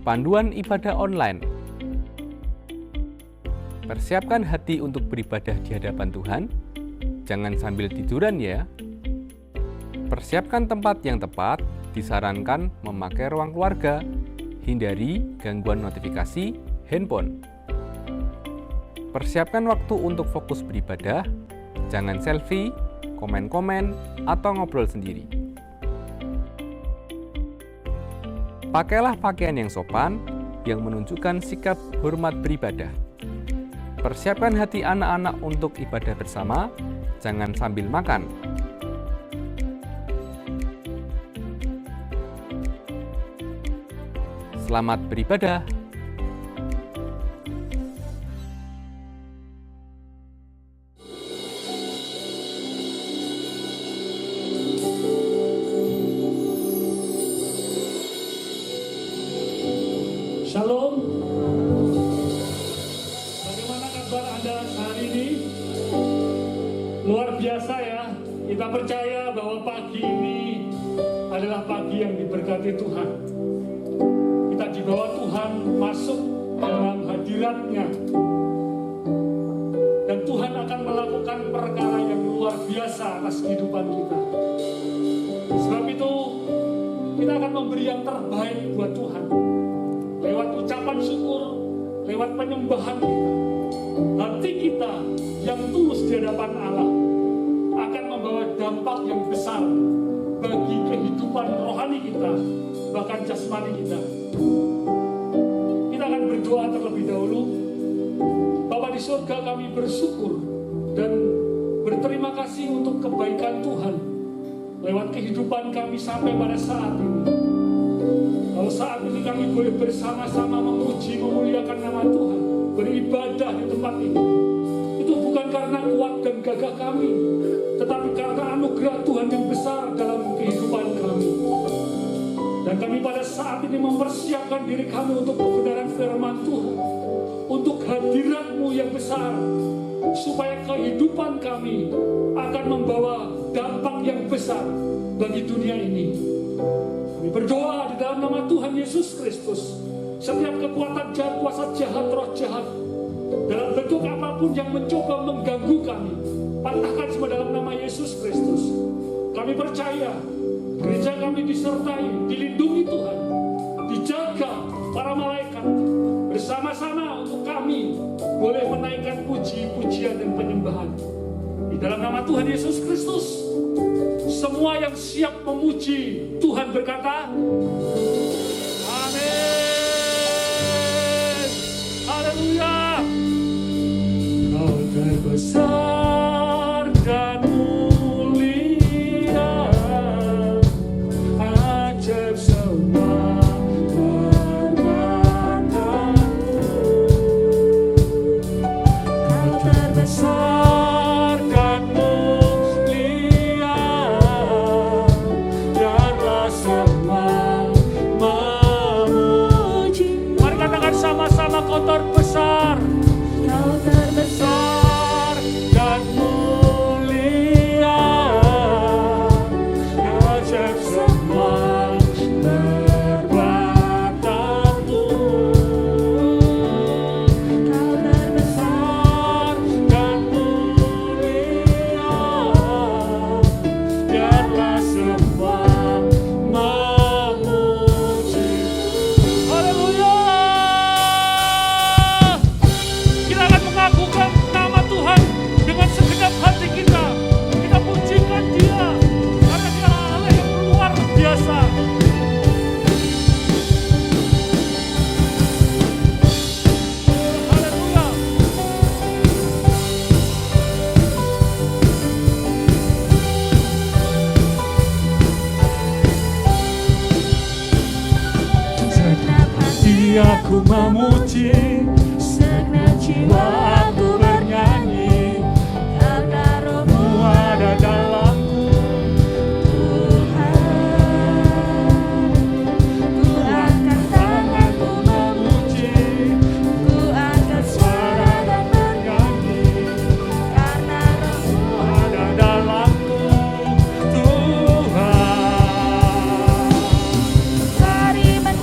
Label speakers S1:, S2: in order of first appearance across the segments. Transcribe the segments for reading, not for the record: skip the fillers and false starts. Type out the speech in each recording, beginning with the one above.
S1: Panduan ibadah online. Persiapkan hati untuk beribadah di hadapan Tuhan. Jangan sambil tiduran ya. Persiapkan tempat yang tepat. Disarankan memakai ruang keluarga. Hindari gangguan notifikasi handphone. Persiapkan waktu untuk fokus beribadah. Jangan selfie, komen-komen, atau ngobrol sendiri. Pakailah pakaian yang sopan, yang menunjukkan sikap hormat beribadah. Persiapkan hati anak-anak untuk ibadah bersama, jangan sambil makan. Selamat beribadah.
S2: Shalom. Bagaimana kabar Anda hari ini? Luar biasa ya. Kita percaya bahwa pagi ini adalah pagi yang diberkati Tuhan. Kita dibawa Tuhan masuk dalam hadirat-Nya. Dan Tuhan akan melakukan perkara yang luar biasa atas kehidupan kita. Sebab itu kita akan memberi yang terbaik buat Tuhan. Lewat ucapan syukur, lewat penyembahan kita, hati kita yang tulus di hadapan Allah akan membawa dampak yang besar bagi kehidupan rohani kita, bahkan jasmani kita. Kita akan berdoa terlebih dahulu. Bapa di surga, kami bersyukur dan berterima kasih untuk kebaikan Tuhan lewat kehidupan kami sampai pada saat ini. Kalau saat ini kami boleh bersama-sama memuji, memuliakan nama Tuhan, beribadah di tempat ini, itu bukan karena kuat dan gagah kami, tetapi karena anugerah Tuhan yang besar dalam kehidupan kami. Dan kami pada saat ini mempersiapkan diri kami untuk kebenaran firman Tuhan, untuk hadirat-Mu yang besar, supaya kehidupan kami akan membawa dampak yang besar bagi dunia ini. Kami berdoa di dalam nama Tuhan Yesus Kristus. Setiap kekuatan jahat, kuasa jahat, roh jahat, dalam bentuk apapun yang mencoba mengganggu kami, patahkan semua dalam nama Yesus Kristus. Kami percaya gereja kami disertai, dilindungi Tuhan, dijaga para malaikat. Bersama-sama untuk kami boleh menaikkan puji-pujian dan penyembahan. Di dalam nama Tuhan Yesus Kristus, semua yang siap memuji Tuhan berkata, amin. Haleluya. Kau terbesar dan mulia, ajaib semua perbuatanmu. Kau terbesar dan mulia, biarlah semua memuji. Mari katakan sama-sama, kau terbesar. Kau terbesar dan mulia, ajaib semua perbuatanmu. Kau terbesar dan mulia, biarlah semua memuji. Haleluya. Kita akan mengagukan nama Tuhan dengan segenap hati kita. Kita pujikan Dia karena Dia Allah yang luar biasa. Haleluya. Segenap hati aku memuji, segenap jiwa aku bernyanyi, karena Roh-Mu ada dalamku. Tuhan, ku angkat tanganku memuji, ku angkat suara dan bernyanyi, karena Roh-Mu ada dalamku. Tuhan, mari menarik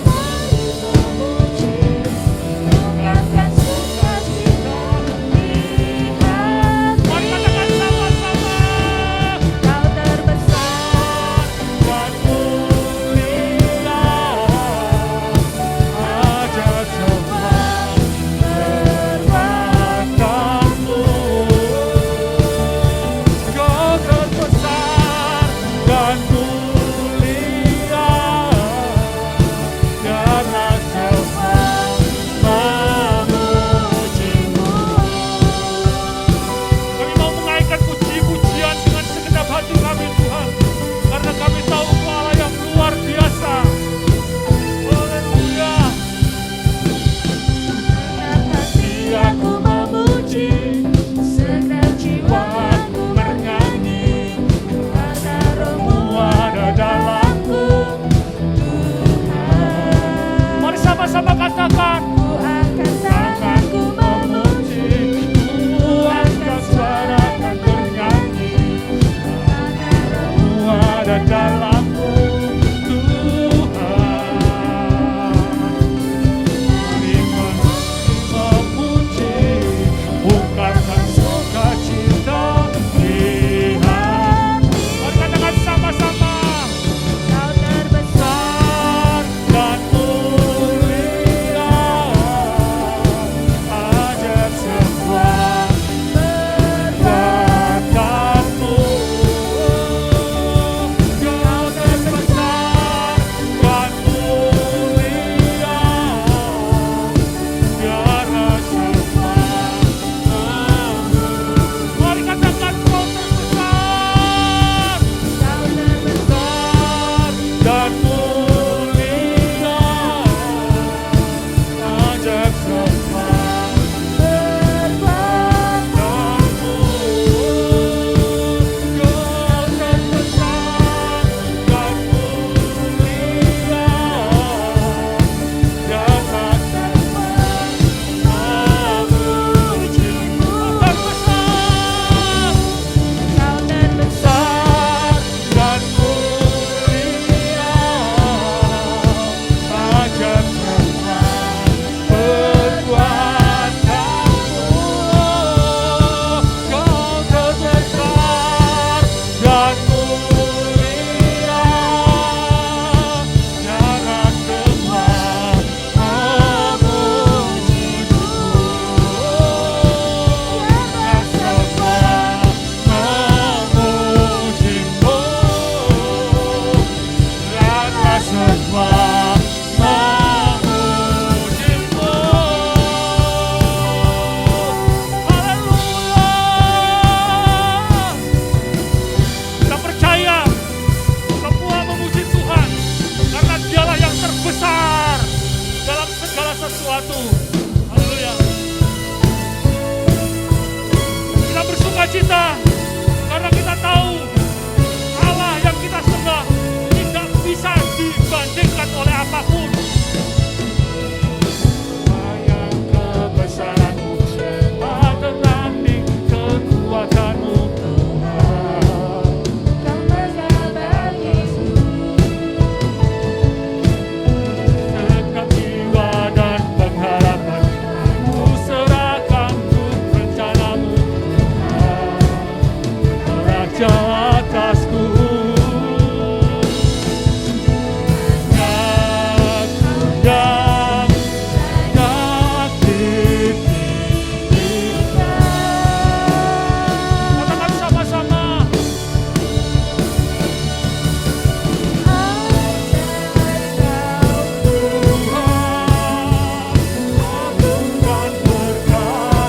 S2: di atasku. Katakan sama-sama. Tuhan berkata,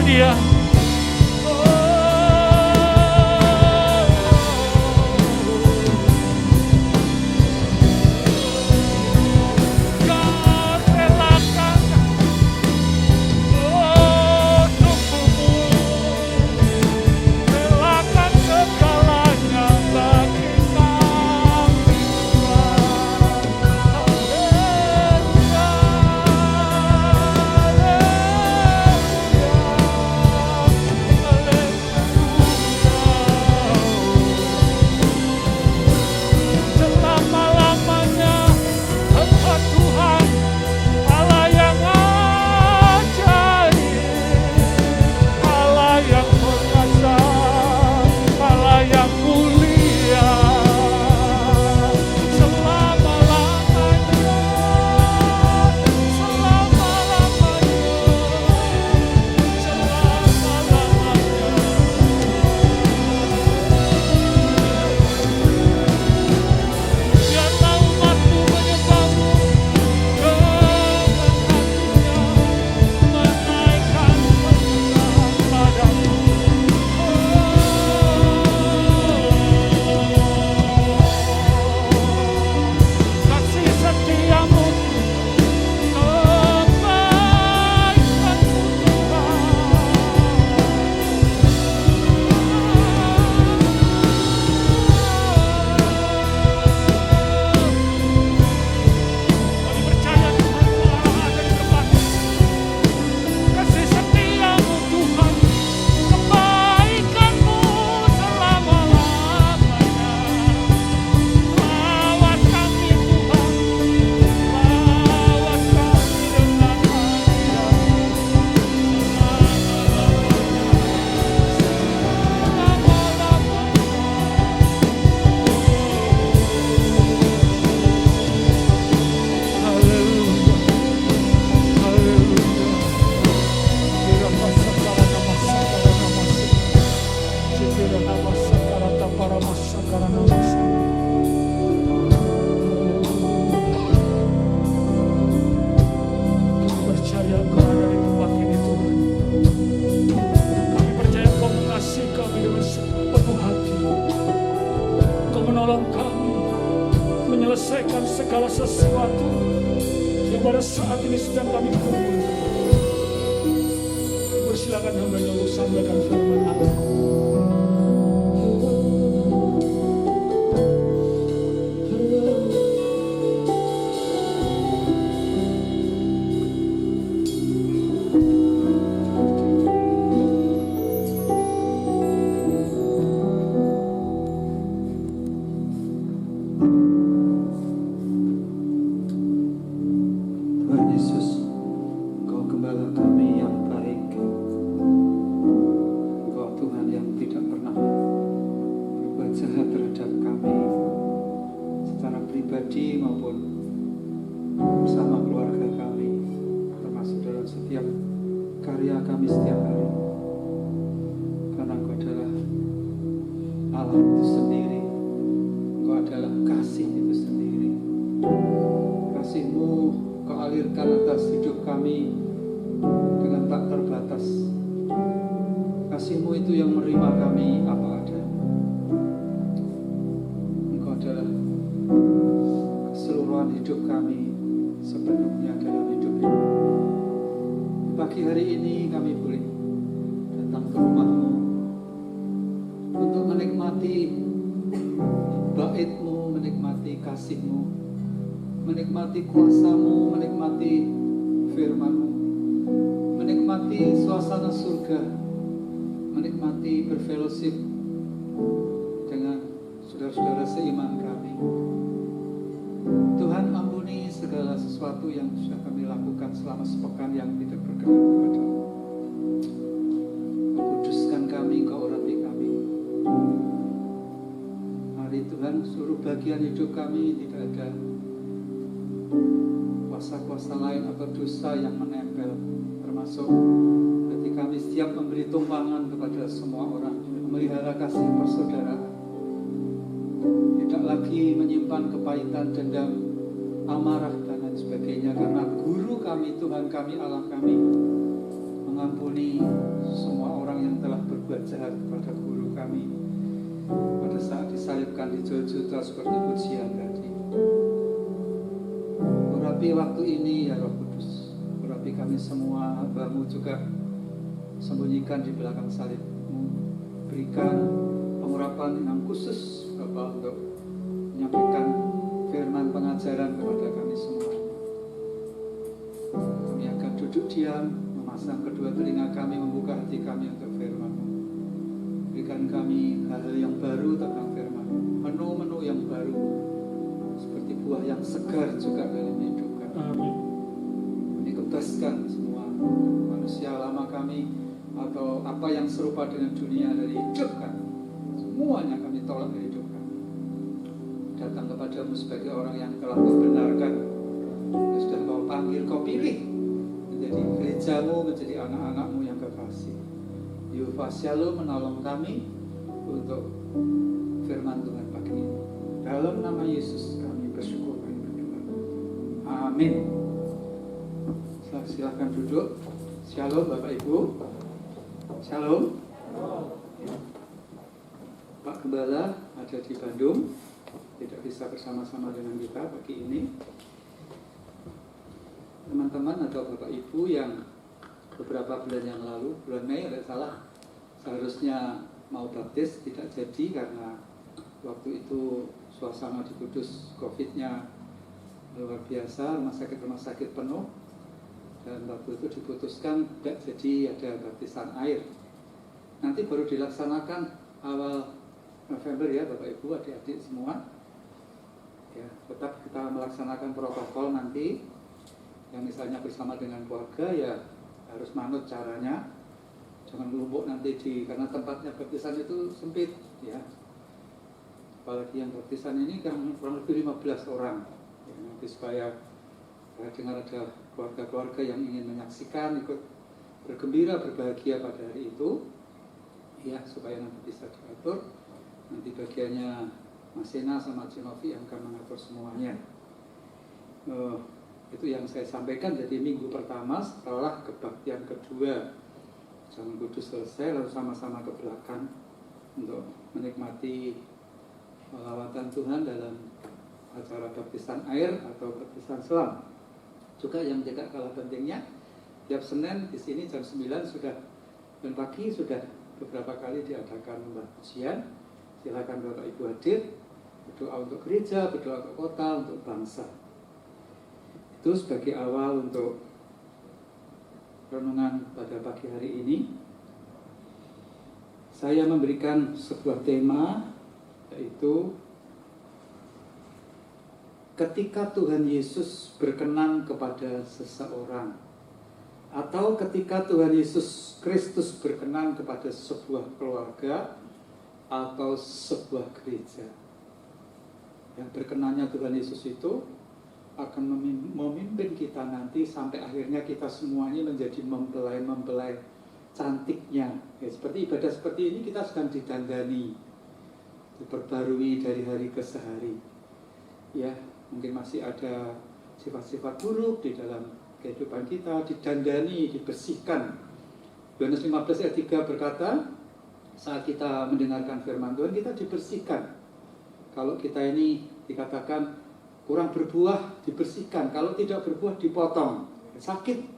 S2: Dia. Menyelesaikan segala sesuatu yang pada saat ini sedang kami kumpul. Persilakan hamba-Nya untuk sampaikan firman Allah.
S3: Kasih-Mu itu yang menerima kami apa adanya. Engkau adalah keseluruhan hidup kami sepenuhnya dalam hidup ini. Pagi hari ini kami boleh datang ke rumah-Mu untuk menikmati bait-Mu, menikmati kasih-Mu, menikmati kuasa-Mu, menikmati firman-Mu, menikmati suasana surga, menikmati berfellowship dengan saudara-saudara seiman kami. Tuhan, ampuni segala sesuatu yang sudah kami lakukan selama sepekan yang tidak berkenan kepada-Mu. Kuduskan kami, Engkau urapi kami. Mari Tuhan, seluruh bagian hidup kami tidak ada kuasa-kuasa lain atau dosa yang menempel, termasuk kami siap memberi tumpangan kepada semua orang, memelihara kasih persaudaraan, tidak lagi menyimpan kepahitan, dendam, amarah dan lain sebagainya, karena Guru kami, Tuhan kami, Allah kami mengampuni semua orang yang telah berbuat jahat kepada guru kami pada saat disalibkan di Golgota seperti pujian tadi. Urapi waktu ini ya Roh Kudus, urapi kami semua, hamba-Mu juga sembunyikan di belakang salib-Mu. Berikan pengurapan yang khusus Bapa untuk menyampaikan firman pengajaran kepada kami semua. Kami akan duduk diam, memasang kedua telinga kami, membuka hati kami untuk firman-Mu. Berikan kami hal-hal yang baru tentang firman-Mu, menu-menu yang baru, seperti buah yang segar juga dalam hidup kami.
S2: Amin.
S3: Kami bebaskan semua manusia lama kami atau apa yang serupa dengan dunia dari hidup kami. Semuanya kami tolak dari hidup kami. Datang kepadamu sebagai orang yang telah Kau benarkan, yang sudah Kau panggil, Kau pilih menjadi gerejamu, menjadi anak-anak-Mu yang kekasih. Yehova Shalom menolong kami untuk firman Tuhan pagi ini. Dalam nama Yesus kami bersyukur dan berdoa. Amin. Silakan duduk. Shalom Bapak Ibu. Shalom. Pak Gembala ada di Bandung, tidak bisa bersama-sama dengan kita pagi ini. Teman-teman atau Bapak Ibu yang beberapa bulan yang lalu, bulan Mei ada salah, seharusnya mau baptis tidak jadi karena waktu itu suasana di Kudus COVID-nya luar biasa, rumah sakit penuh, dan waktu itu diputuskan tidak jadi ada baptisan air. Nanti baru dilaksanakan awal November ya Bapak Ibu, adik-adik semua. Ya, tetap kita melaksanakan protokol nanti, yang misalnya bersama dengan keluarga ya harus manut caranya, jangan melumpuk nanti karena tempatnya baptisan itu sempit ya, apalagi yang baptisan ini kan kurang lebih 15 orang ya, nanti supaya dengar ada keluarga-keluarga yang ingin menyaksikan, ikut bergembira, berbahagia pada hari itu ya, supaya nanti bisa diatur. Nanti bagiannya Mas Sena sama Genovi yang akan mengatur semuanya. Itu yang saya sampaikan. Jadi minggu pertama setelah kebaktian kedua Zaman Kudus selesai, lalu sama-sama ke belakang untuk menikmati lawatan Tuhan dalam acara baptisan air atau baptisan selam. Juga yang tidak kalah pentingnya, tiap Senin di sini jam 9 sudah, dan pagi sudah beberapa kali diadakan lomba pujian. Silakan Bapak Ibu hadir, berdoa untuk gereja, berdoa untuk kota, untuk bangsa. Itu sebagai awal untuk renungan pada pagi hari ini. Saya memberikan sebuah tema, yaitu ketika Tuhan Yesus berkenan kepada seseorang, atau ketika Tuhan Yesus Kristus berkenan kepada sebuah keluarga atau sebuah gereja. Yang berkenannya Tuhan Yesus itu akan memimpin kita nanti sampai akhirnya kita semuanya menjadi mempelai cantiknya. Ya, seperti ibadah seperti ini kita sedang didandani, diperbarui dari hari ke hari. Ya, mungkin masih ada sifat-sifat buruk di dalam kehidupan kita, didandani, dibersihkan. Yohanes 15 ayat 3 berkata, saat kita mendengarkan firman Tuhan, kita dibersihkan. Kalau kita ini dikatakan kurang berbuah, dibersihkan. Kalau tidak berbuah, dipotong. Sakit.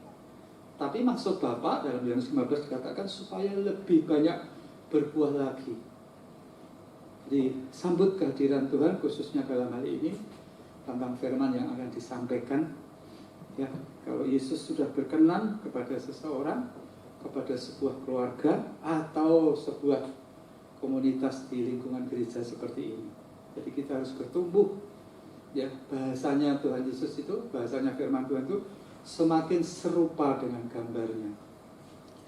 S3: Tapi maksud Bapa dalam Yohanes 15 dikatakan supaya lebih banyak berbuah lagi. Jadi sambut kehadiran Tuhan, khususnya dalam hal ini tentang firman yang akan disampaikan. Ya, kalau Yesus sudah berkenan kepada seseorang, kepada sebuah keluarga atau sebuah komunitas di lingkungan gereja seperti ini. Jadi kita harus bertumbuh. Ya, bahasanya Tuhan Yesus itu, bahasanya firman Tuhan itu semakin serupa dengan gambarnya.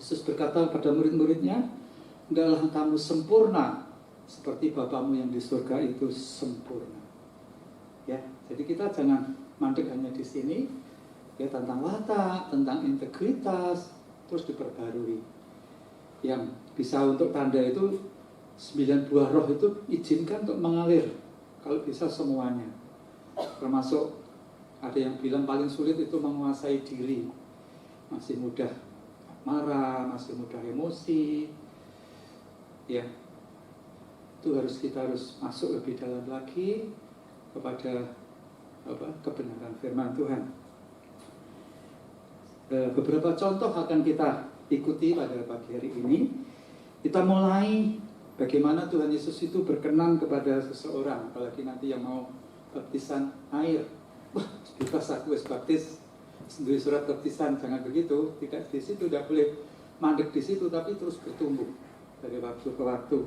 S3: Yesus berkata pada murid-muridnya, hendaklah kamu sempurna seperti Bapamu yang di surga itu sempurna. Ya, jadi kita jangan mandek hanya di sini. Ya, tentang watak, tentang integritas, terus diperbarui. Yang bisa untuk tanda itu 9 buah roh itu izinkan untuk mengalir. Kalau bisa semuanya. Termasuk ada yang bilang paling sulit itu menguasai diri. Masih mudah. marah, masih mudah emosi. Ya, itu kita harus masuk lebih dalam lagi kepada kebenaran firman Tuhan. Beberapa contoh akan kita ikuti pada pagi hari ini. Kita mulai bagaimana Tuhan Yesus itu berkenan kepada seseorang, apalagi nanti yang mau baptisan air. Wah, bebas aku baptis sendiri surat baptisan, jangan begitu. Tidak di situ, tidak boleh mandek di situ, tapi terus bertumbuh dari waktu ke waktu.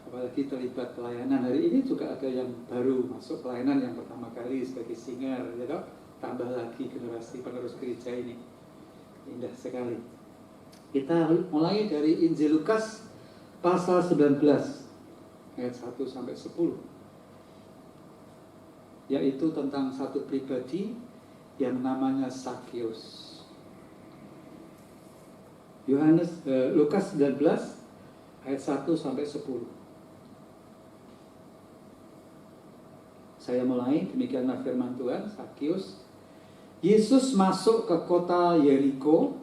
S3: Apalagi terlibat pelayanan. Hari ini juga ada yang baru masuk pelayanan yang pertama kali sebagai singer, ya toh? Tambah lagi generasi penerus gereja ini. Indah sekali. Kita mulai dari Injil Lukas pasal 19 ayat 1 sampai 10. Yaitu tentang satu pribadi yang namanya Sakius. Lukas 19 ayat 1 sampai 10. Saya mulai, demikianlah firman Tuhan. Sakius. Yesus masuk ke kota Yeriko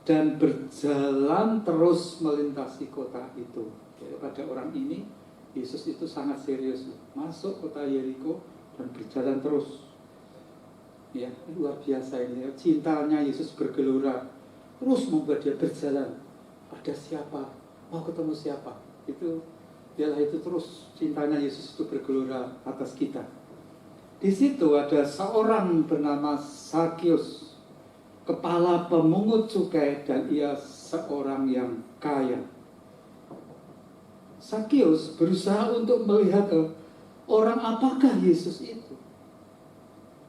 S3: dan berjalan terus melintasi kota itu. Jadi pada orang ini, Yesus itu sangat serius. Masuk kota Yeriko dan berjalan terus. Ya, luar biasa ini. Cintanya Yesus bergelora, terus membuat dia berjalan. Pada siapa? Mau ketemu siapa? Itu terus cintanya Yesus itu bergelora atas kita. Di situ ada seorang bernama Sakius, kepala pemungut cukai, dan ia seorang yang kaya. Sakius berusaha untuk melihat orang apakah Yesus itu.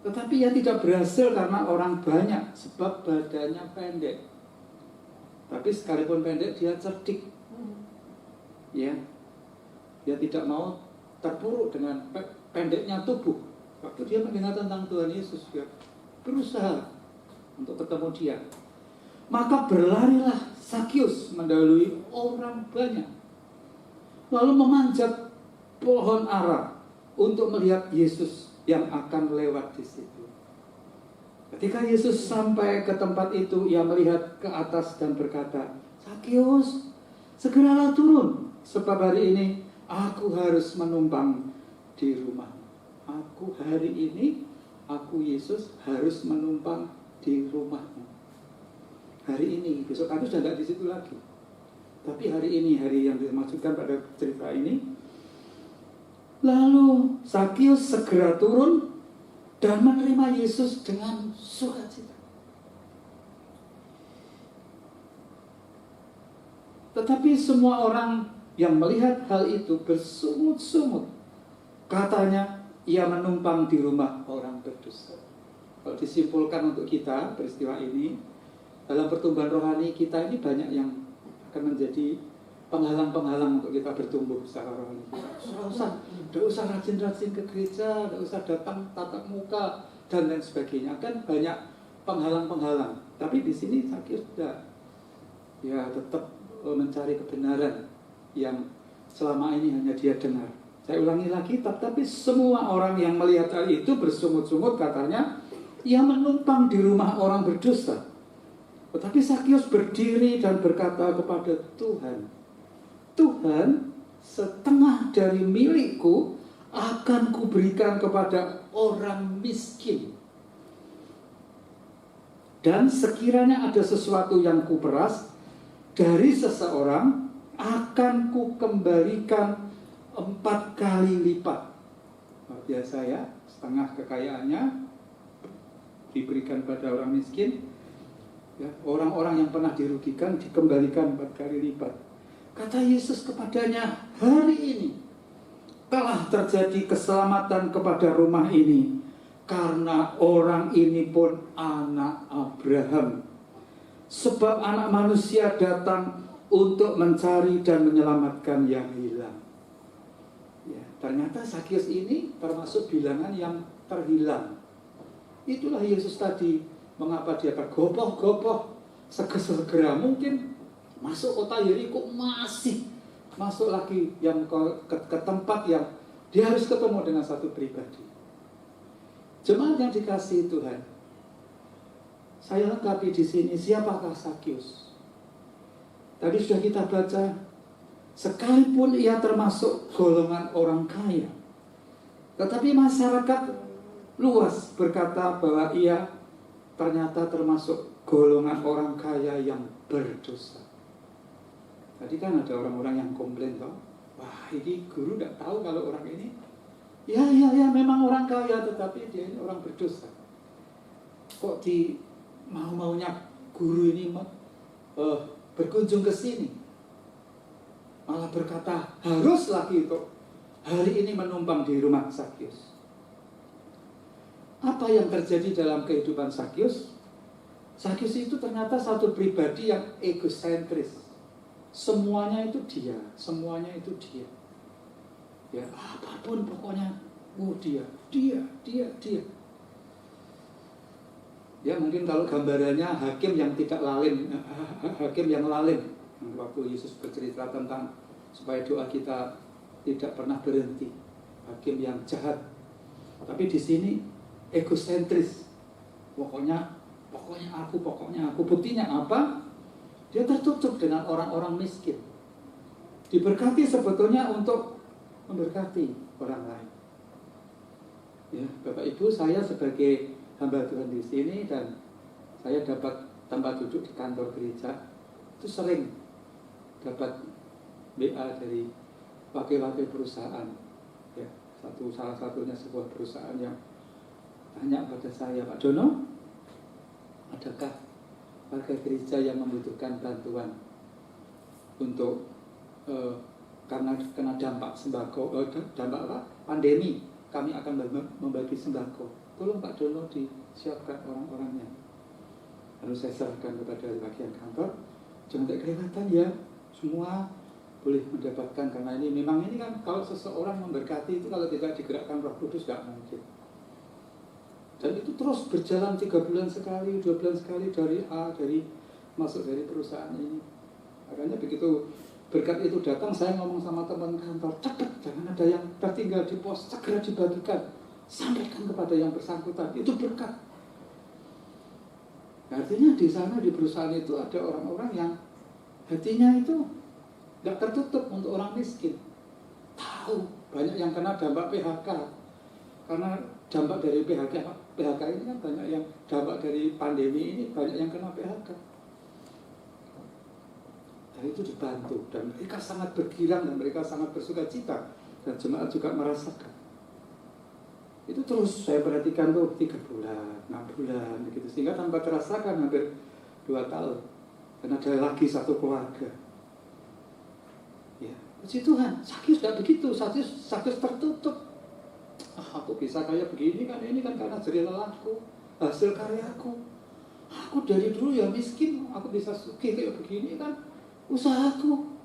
S3: Tetapi ia tidak berhasil karena orang banyak, sebab badannya pendek. Tapi sekalipun pendek, dia cerdik. Ya, dia tidak mau terpuruk dengan pendeknya tubuh. Waktu dia mendengar tentang Tuhan Yesus, dia berusaha untuk ketemu dia. Maka berlarilah Sakius mendahului orang banyak, lalu memanjat pohon ara untuk melihat Yesus yang akan lewat di situ. Ketika Yesus sampai ke tempat itu, ia melihat ke atas dan berkata, "Sakius, segeralah turun, sebab hari ini aku harus menumpang di rumah. Aku Yesus harus menumpang di rumahmu." Hari ini, besok aku sudah tidak di situ lagi. Tapi hari ini, hari yang dimaksudkan pada cerita ini. Lalu Sakius segera turun dan menerima Yesus dengan sukacita. Tetapi semua orang yang melihat hal itu bersungut-sungut. Katanya, ia menumpang di rumah orang berdosa. Kalau disimpulkan untuk kita peristiwa ini, dalam pertumbuhan rohani kita ini banyak yang akan menjadi penghalang-penghalang untuk kita bertumbuh secara rohani. Tidak usah rajin-rajin ke gereja, tidak usah datang tatap muka, dan lain sebagainya. Kan banyak penghalang-penghalang. Tapi di sini Sakius sudah tetap mencari kebenaran yang selama ini hanya dia dengar. Saya ulangi lagi, tapi semua orang yang melihat hal itu bersungut-sungut, katanya, ia menumpang di rumah orang berdosa. Tetapi Sakius berdiri dan berkata kepada Tuhan, "Tuhan, setengah dari milikku akan kuberikan kepada orang miskin. Dan sekiranya ada sesuatu yang kuperas dari seseorang, akan kukembalikan 4 kali lipat." Biasa ya, setengah kekayaannya diberikan pada orang miskin. Ya, orang-orang yang pernah dirugikan dikembalikan 4 kali lipat. Kata Yesus kepadanya, "Hari ini telah terjadi keselamatan kepada rumah ini, karena orang ini pun anak Abraham. Sebab anak manusia datang untuk mencari dan menyelamatkan yang hilang." Ya, ternyata Sakius ini termasuk bilangan yang terhilang. Itulah Yesus tadi, mengapa dia bergopoh-gopoh segera mungkin masuk kota Yeriko, masih masuk lagi yang ke tempat yang dia harus ketemu dengan satu pribadi. Jemaat yang dikasihi Tuhan, saya lengkapi di sini, siapakah Sakyus? Tadi sudah kita baca, sekalipun ia termasuk golongan orang kaya, tetapi masyarakat luas berkata bahwa ia ternyata termasuk golongan orang kaya yang berdosa. Tadi kan ada orang-orang yang komplain, toh, wah ini guru tidak tahu kalau orang ini, ya memang orang kaya, tetapi dia ini orang berdosa. Kok di mau-maunya guru ini berkunjung ke sini, malah berkata harus lagi untuk hari ini menumpang di rumah Sakyus. Apa yang terjadi dalam kehidupan Sakyus? Sakyus itu ternyata satu pribadi yang egosentris. Semuanya itu dia. Ya, apapun pokoknya, dia. Ya, mungkin kalau gambarannya hakim yang tidak lalin, hakim yang lalin. Waktu Yesus bercerita tentang supaya doa kita tidak pernah berhenti. Hakim yang jahat. Tapi di sini egosentris. Pokoknya aku. Buktinya apa? Dia tertutup dengan orang-orang miskin. Diberkati sebetulnya untuk memberkati orang lain. Ya, Bapak Ibu, saya sebagai hamba Tuhan di sini dan saya dapat tempat duduk di kantor gereja, itu sering dapat WA dari wakil-wakil perusahaan. Ya, salah satunya sebuah perusahaan yang tanya pada saya, Pak Dono, adakah warga gereja yang membutuhkan bantuan untuk karena kena dampak sembako, dampak pandemi, kami akan membagi sembako. Tolong Pak Dono disiapkan orang-orangnya. Lalu saya serahkan kepada bagian kantor, jangan tak kelewatan ya, semua boleh mendapatkan, karena ini memang ini kan kalau seseorang memberkati itu kalau tidak digerakkan Roh Kudus tidak mungkin. Dan itu terus berjalan 3 bulan sekali, 2 bulan sekali dari masuk dari perusahaan ini. Makanya begitu berkat itu datang, saya ngomong sama teman kantor, cepat, jangan ada yang tertinggal di pos, segera dibagikan, sampaikan kepada yang bersangkutan, itu berkat. Artinya di sana di perusahaan itu ada orang-orang yang hatinya itu tidak tertutup untuk orang miskin. Tahu banyak yang kena dampak PHK, karena dampak dari PHK ini kan banyak yang dampak dari pandemi ini, banyak yang kena PHK. Dan itu dibantu, dan mereka sangat bergirang dan mereka sangat bersuka cita, dan jemaat juga merasakan. Itu terus saya perhatikan tuh 3 bulan, 6 bulan begitu, sehingga tanpa terasakan hampir 2 tahun. Dan ada lagi satu keluarga. Ya, puji Tuhan, Sakyus tidak begitu, Sakyus tertutup. Aku bisa kayak begini kan, ini kan karena jerih lelahku, hasil karyaku. Aku dari dulu ya miskin, aku bisa sugih kayak begini kan usahaku.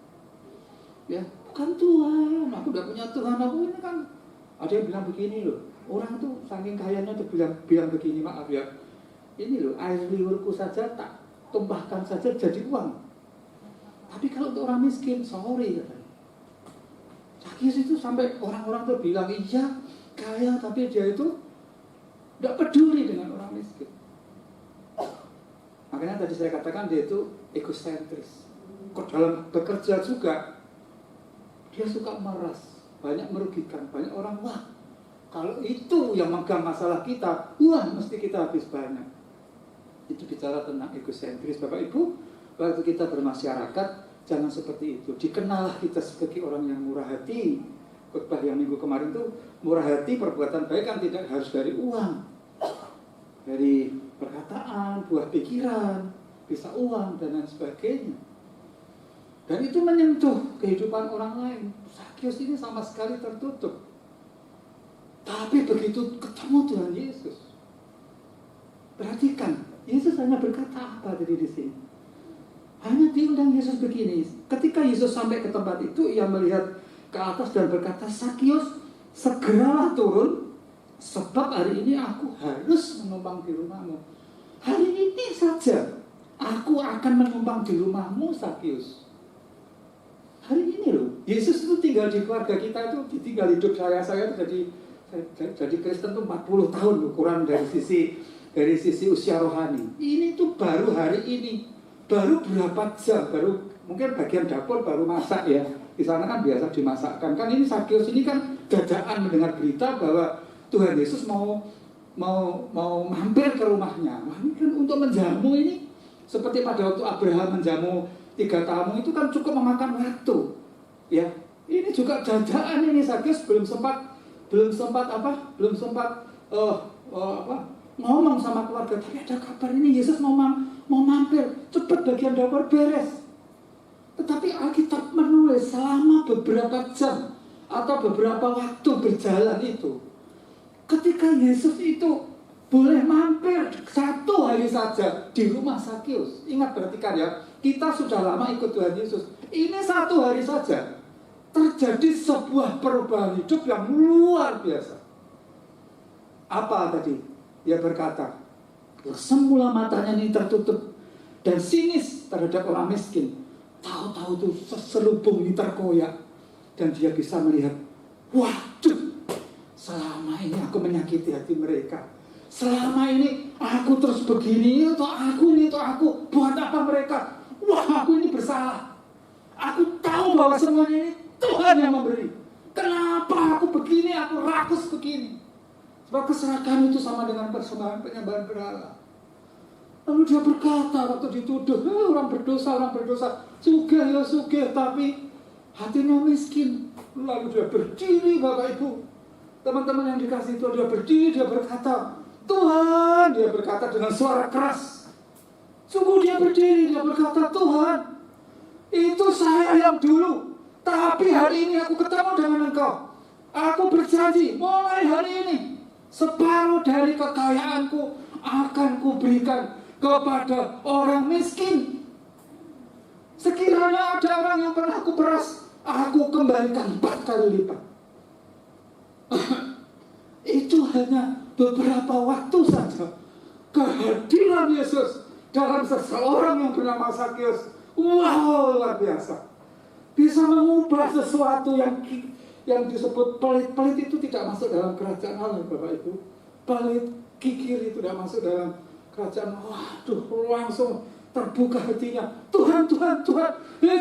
S3: Ya, bukan Tuhan, aku udah punya Tuhan, aku ini kan. Ada yang bilang begini loh, orang tuh saking kayanya tuh bilang begini, maaf ya, ini loh, air liurku saja tak tumpahkan saja jadi uang. Tapi kalau untuk orang miskin, sorry katanya. Sakyus itu sampai orang-orang tuh bilang, iya kaya, tapi dia itu tidak peduli dengan orang miskin. Makanya tadi saya katakan dia itu egosentris. Dalam bekerja juga dia suka meras, banyak merugikan, banyak orang, wah kalau itu yang megang masalah kita, wah mesti kita habis banyak. Itu bicara tentang egosentris. Bapak Ibu, waktu kita bermasyarakat jangan seperti itu. Dikenallah kita sebagai orang yang murah hati. Khotbah yang minggu kemarin itu murah hati, perbuatan baik kan tidak harus dari uang, dari perkataan, buah pikiran, bisa uang dan lain sebagainya. Dan itu menyentuh kehidupan orang lain. Sakyus ini sama sekali tertutup. Tapi begitu ketemu Tuhan Yesus, perhatikan, Yesus hanya berkata apa tadi di sini? Hanya diundang Yesus begini. Ketika Yesus sampai ke tempat itu, ia melihat ke atas dan berkata, Sakyus, segeralah turun, sebab hari ini aku harus menumpang di rumahmu. Hari ini saja aku akan menumpang di rumahmu, Sakyus. Hari ini loh, Yesus itu tinggal di keluarga kita, itu ditinggal hidup saya itu jadi Kristen tuh 40 tahun loh, kurang dari sisi dari sisi usia rohani. Ini tuh baru hari ini, baru berapa jam, baru mungkin bagian dapur baru masak ya. Di sana kan biasa dimasakkan. Kan ini Zakius ini kan dadaan mendengar berita bahwa Tuhan Yesus mau mampir ke rumahnya. Wah, ini kan untuk menjamu ini seperti pada waktu Abraham menjamu 3 tamu itu kan cukup memakan waktu. Ya, ini juga dadaan ini Zakius belum sempat ngomong sama keluarga, tapi ada kabar ini Yesus mau mampir, cepat bagian dapur beres. Tetapi Alkitab menulis selama beberapa jam atau beberapa waktu berjalan itu, ketika Yesus itu boleh mampir 1 hari saja di rumah Zakius. Ingat, perhatikan ya, kita sudah lama ikut Tuhan Yesus. Ini 1 hari saja terjadi sebuah perubahan hidup yang luar biasa. Apa tadi? Dia berkata, semula matanya ini tertutup dan sinis terhadap orang miskin. Tahu-tahu tuh selubung ini terkoyak dan dia bisa melihat, waduh, selama ini aku menyakiti hati mereka. Selama ini aku terus begini, atau aku buat apa mereka? Wah, aku ini bersalah. Aku tahu bahwa semuanya ini Tuhan yang memberi. Kenapa aku begini, aku rakus begini? Sebab keserakahan itu sama dengan persembahan penyembahan berhala. Lalu dia berkata waktu dituduh, orang berdosa, sugih ya sugih, tapi hatinya miskin. Lalu dia berdiri, Bapak Ibu, teman-teman yang dikasih Tuhan, dia berdiri, dia berkata, Tuhan, dia berkata dengan suara keras. Sungguh dia berdiri, dia berkata, Tuhan, itu saya yang dulu, tapi hari ini aku ketemu dengan Engkau. Aku berjanji, mulai hari ini, separuh dari kekayaanku akan kuberikan kepada orang miskin. Sekiranya ada orang yang pernah aku peras, aku kembalikan 4 kali lipat. Itu hanya beberapa waktu saja. Kehadiran Yesus dalam seseorang yang bernama Zakius, wow, luar biasa. Bisa mengubah sesuatu yang disebut pelit itu tidak masuk dalam kerajaan Allah, Bapak Ibu. Pelit, kikir itu tidak masuk dalam kerajaan. Waduh, langsung terbuka hatinya. Tuhan,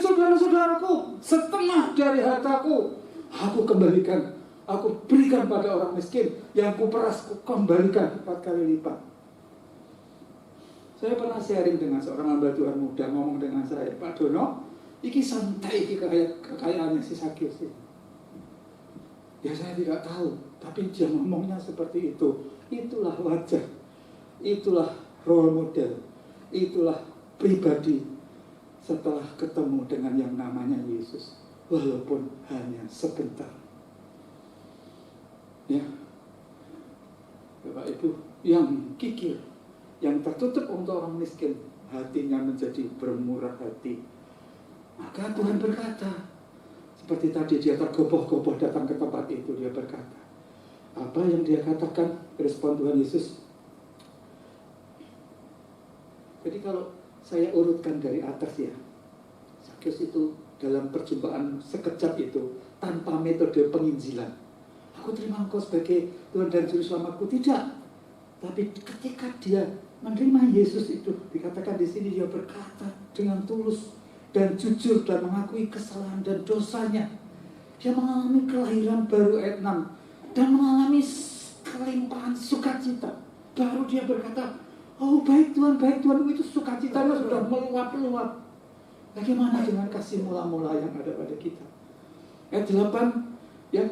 S3: saudara-saudaraku, setengah dari hartaku aku kembalikan, aku berikan pada orang miskin. Yang kuperas, aku kembalikan 4 kali lipat. Saya pernah sharing dengan seorang hamba Tuhan muda, ngomong dengan saya, Pak Dono, iki santai, iki kekayaannya si Zakius ini. Ya saya tidak tahu, tapi dia ngomongnya seperti itu. Itulah wajah, itulah role model, itulah pribadi setelah ketemu dengan yang namanya Yesus, walaupun hanya sebentar. Ya, Bapak Ibu, yang kikir, yang tertutup untuk orang miskin, hatinya menjadi bermurah hati. Maka Tuhan berkata, seperti tadi dia tergopoh-gopoh datang ke tempat itu, dia berkata, apa yang dia katakan, respon Tuhan Yesus. Jadi kalau saya urutkan dari atas ya, Zakius itu dalam perjumpaan sekejap itu, tanpa metode penginjilan, aku terima Engkau sebagai Tuhan dan Juru Selamatku, tidak. Tapi ketika dia menerima Yesus itu, dikatakan di sini dia berkata dengan tulus dan jujur dan mengakui kesalahan dan dosanya. Dia mengalami kelahiran baru ayat 6 dan mengalami kelimpahan sukacita. Baru dia berkata, oh baik Tuhan, itu sukacitanya sudah meluap-luap. Bagaimana dengan kasih mula-mula yang ada pada kita? Ayat 8, ya,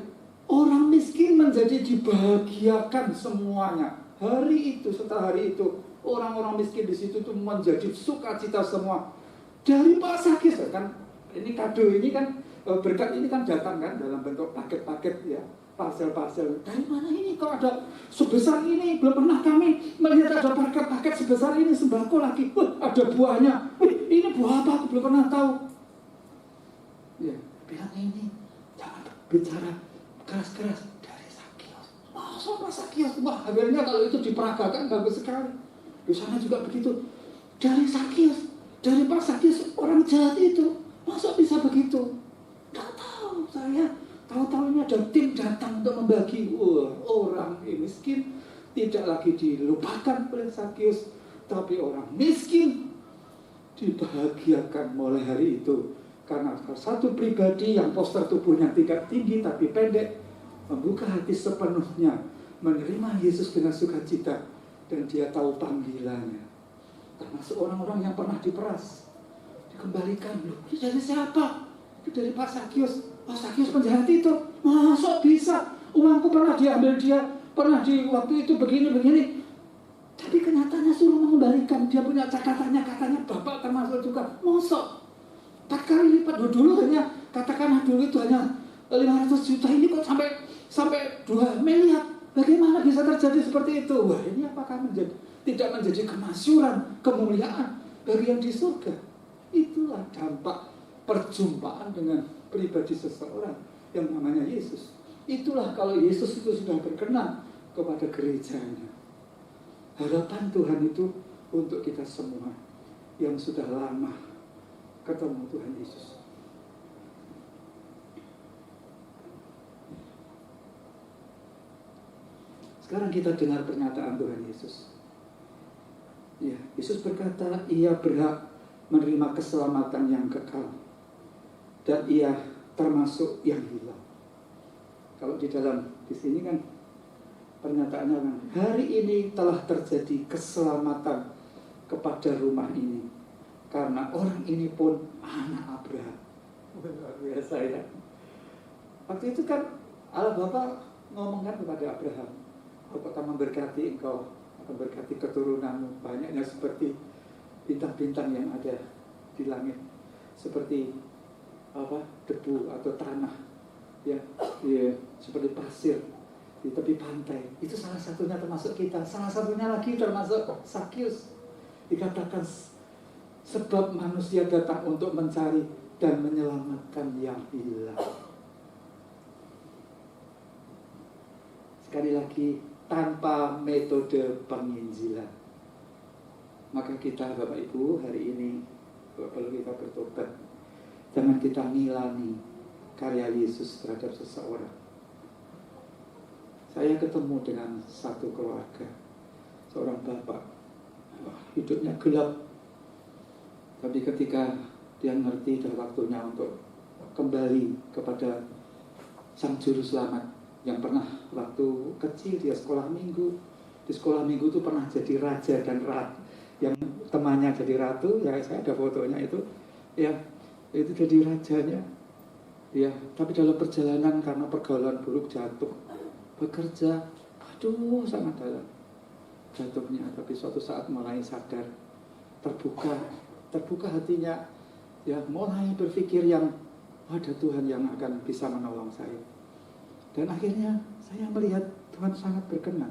S3: orang miskin menjadi dibahagiakan semuanya. Hari itu, setelah hari itu, orang-orang miskin di situ tuh menjadi sukacita semua. Dari Pak Zakius kan, ini kado ini kan, berkat ini kan datang kan dalam bentuk paket-paket ya, parcel-parcel. Dari mana ini kok ada sebesar ini? Belum pernah kami melihat ada paket-paket sebesar ini, sembako lagi. Wah, ada buahnya. Wih, ini buah apa? Aku belum pernah tahu. Ya, bilang ini jangan bicara keras-keras. Dari Zakius. Masa Pak Zakius? Wah, akhirnya kalau itu diperagakan bagus sekali. Di sana juga begitu. Dari Zakius. Dari Pak Zakius, orang jahat itu, masa bisa begitu? Tidak tahu, saya tahu-tahu ini ada tim datang untuk membagi. Wah, orang miskin tidak lagi dilupakan oleh Zakius, tapi orang miskin dibahagiakan mulai hari itu. Karena satu pribadi yang postur tubuhnya tidak tinggi tapi pendek, membuka hati sepenuhnya, menerima Yesus dengan sukacita, dan dia tahu panggilannya. Termasuk orang-orang yang pernah diperas, dikembalikan. Loh, itu dari siapa? Itu dari Pak Zakius. Pak Zakius penjahat itu. Masa bisa? Uangku pernah diambil dia, pernah di waktu itu begini-begini. Tapi kenyataannya suruh mengembalikan. Dia punya catatannya, katanya Bapak termasuk juga. Masa? 4 kali lipat. Dulu hanya, katakanlah dulu itu hanya 500 juta, ini kok sampai 2 miliar. Bagaimana bisa terjadi seperti itu? Wah, ini apakah tidak menjadi kemasyuran, kemuliaan bagi yang di surga? Itulah dampak perjumpaan dengan pribadi seseorang yang namanya Yesus. Itulah kalau Yesus itu sudah berkenan kepada gerejanya. Harapan Tuhan itu untuk kita semua yang sudah lama ketemu Tuhan Yesus. Sekarang kita dengar pernyataan Tuhan Yesus. Ya, Yesus berkata, ia berhak menerima keselamatan yang kekal, dan ia termasuk yang hilang. Kalau di sini kan pernyataannya kan, hari ini telah terjadi keselamatan kepada rumah ini, karena orang ini pun anak Abraham. Luar biasa ya. Waktu itu kan Allah Bapa ngomongkan kepada Abraham, aku akan memberkati engkau, akan berkati keturunanmu, banyaknya seperti bintang-bintang yang ada di langit, seperti debu atau tanah, ya, seperti pasir di tepi pantai. Itu salah satunya termasuk kita. Salah satunya lagi termasuk Zakius. Dikatakan sebab manusia datang untuk mencari dan menyelamatkan yang hilang. Sekali lagi, tanpa metode penginjilan. Maka kita, Bapak Ibu, hari ini kalau kita bertobat, jangan kita ngilani karya Yesus terhadap seseorang. Saya ketemu dengan satu keluarga, seorang bapak, hidupnya gelap, tapi ketika dia ngerti dan waktunya untuk kembali kepada Sang Juru Selamat, yang pernah waktu kecil dia sekolah minggu, di sekolah minggu itu pernah jadi raja dan ratu, yang temannya jadi ratu, ya saya ada fotonya itu, ya itu jadi rajanya, ya. Tapi dalam perjalanan karena pergaulan buruk jatuh, bekerja, aduh sangat dalam jatuhnya. Tapi suatu saat mulai sadar, terbuka hatinya, ya mulai berpikir yang ada Tuhan yang akan bisa menolong saya. Dan akhirnya saya melihat Tuhan sangat berkenan.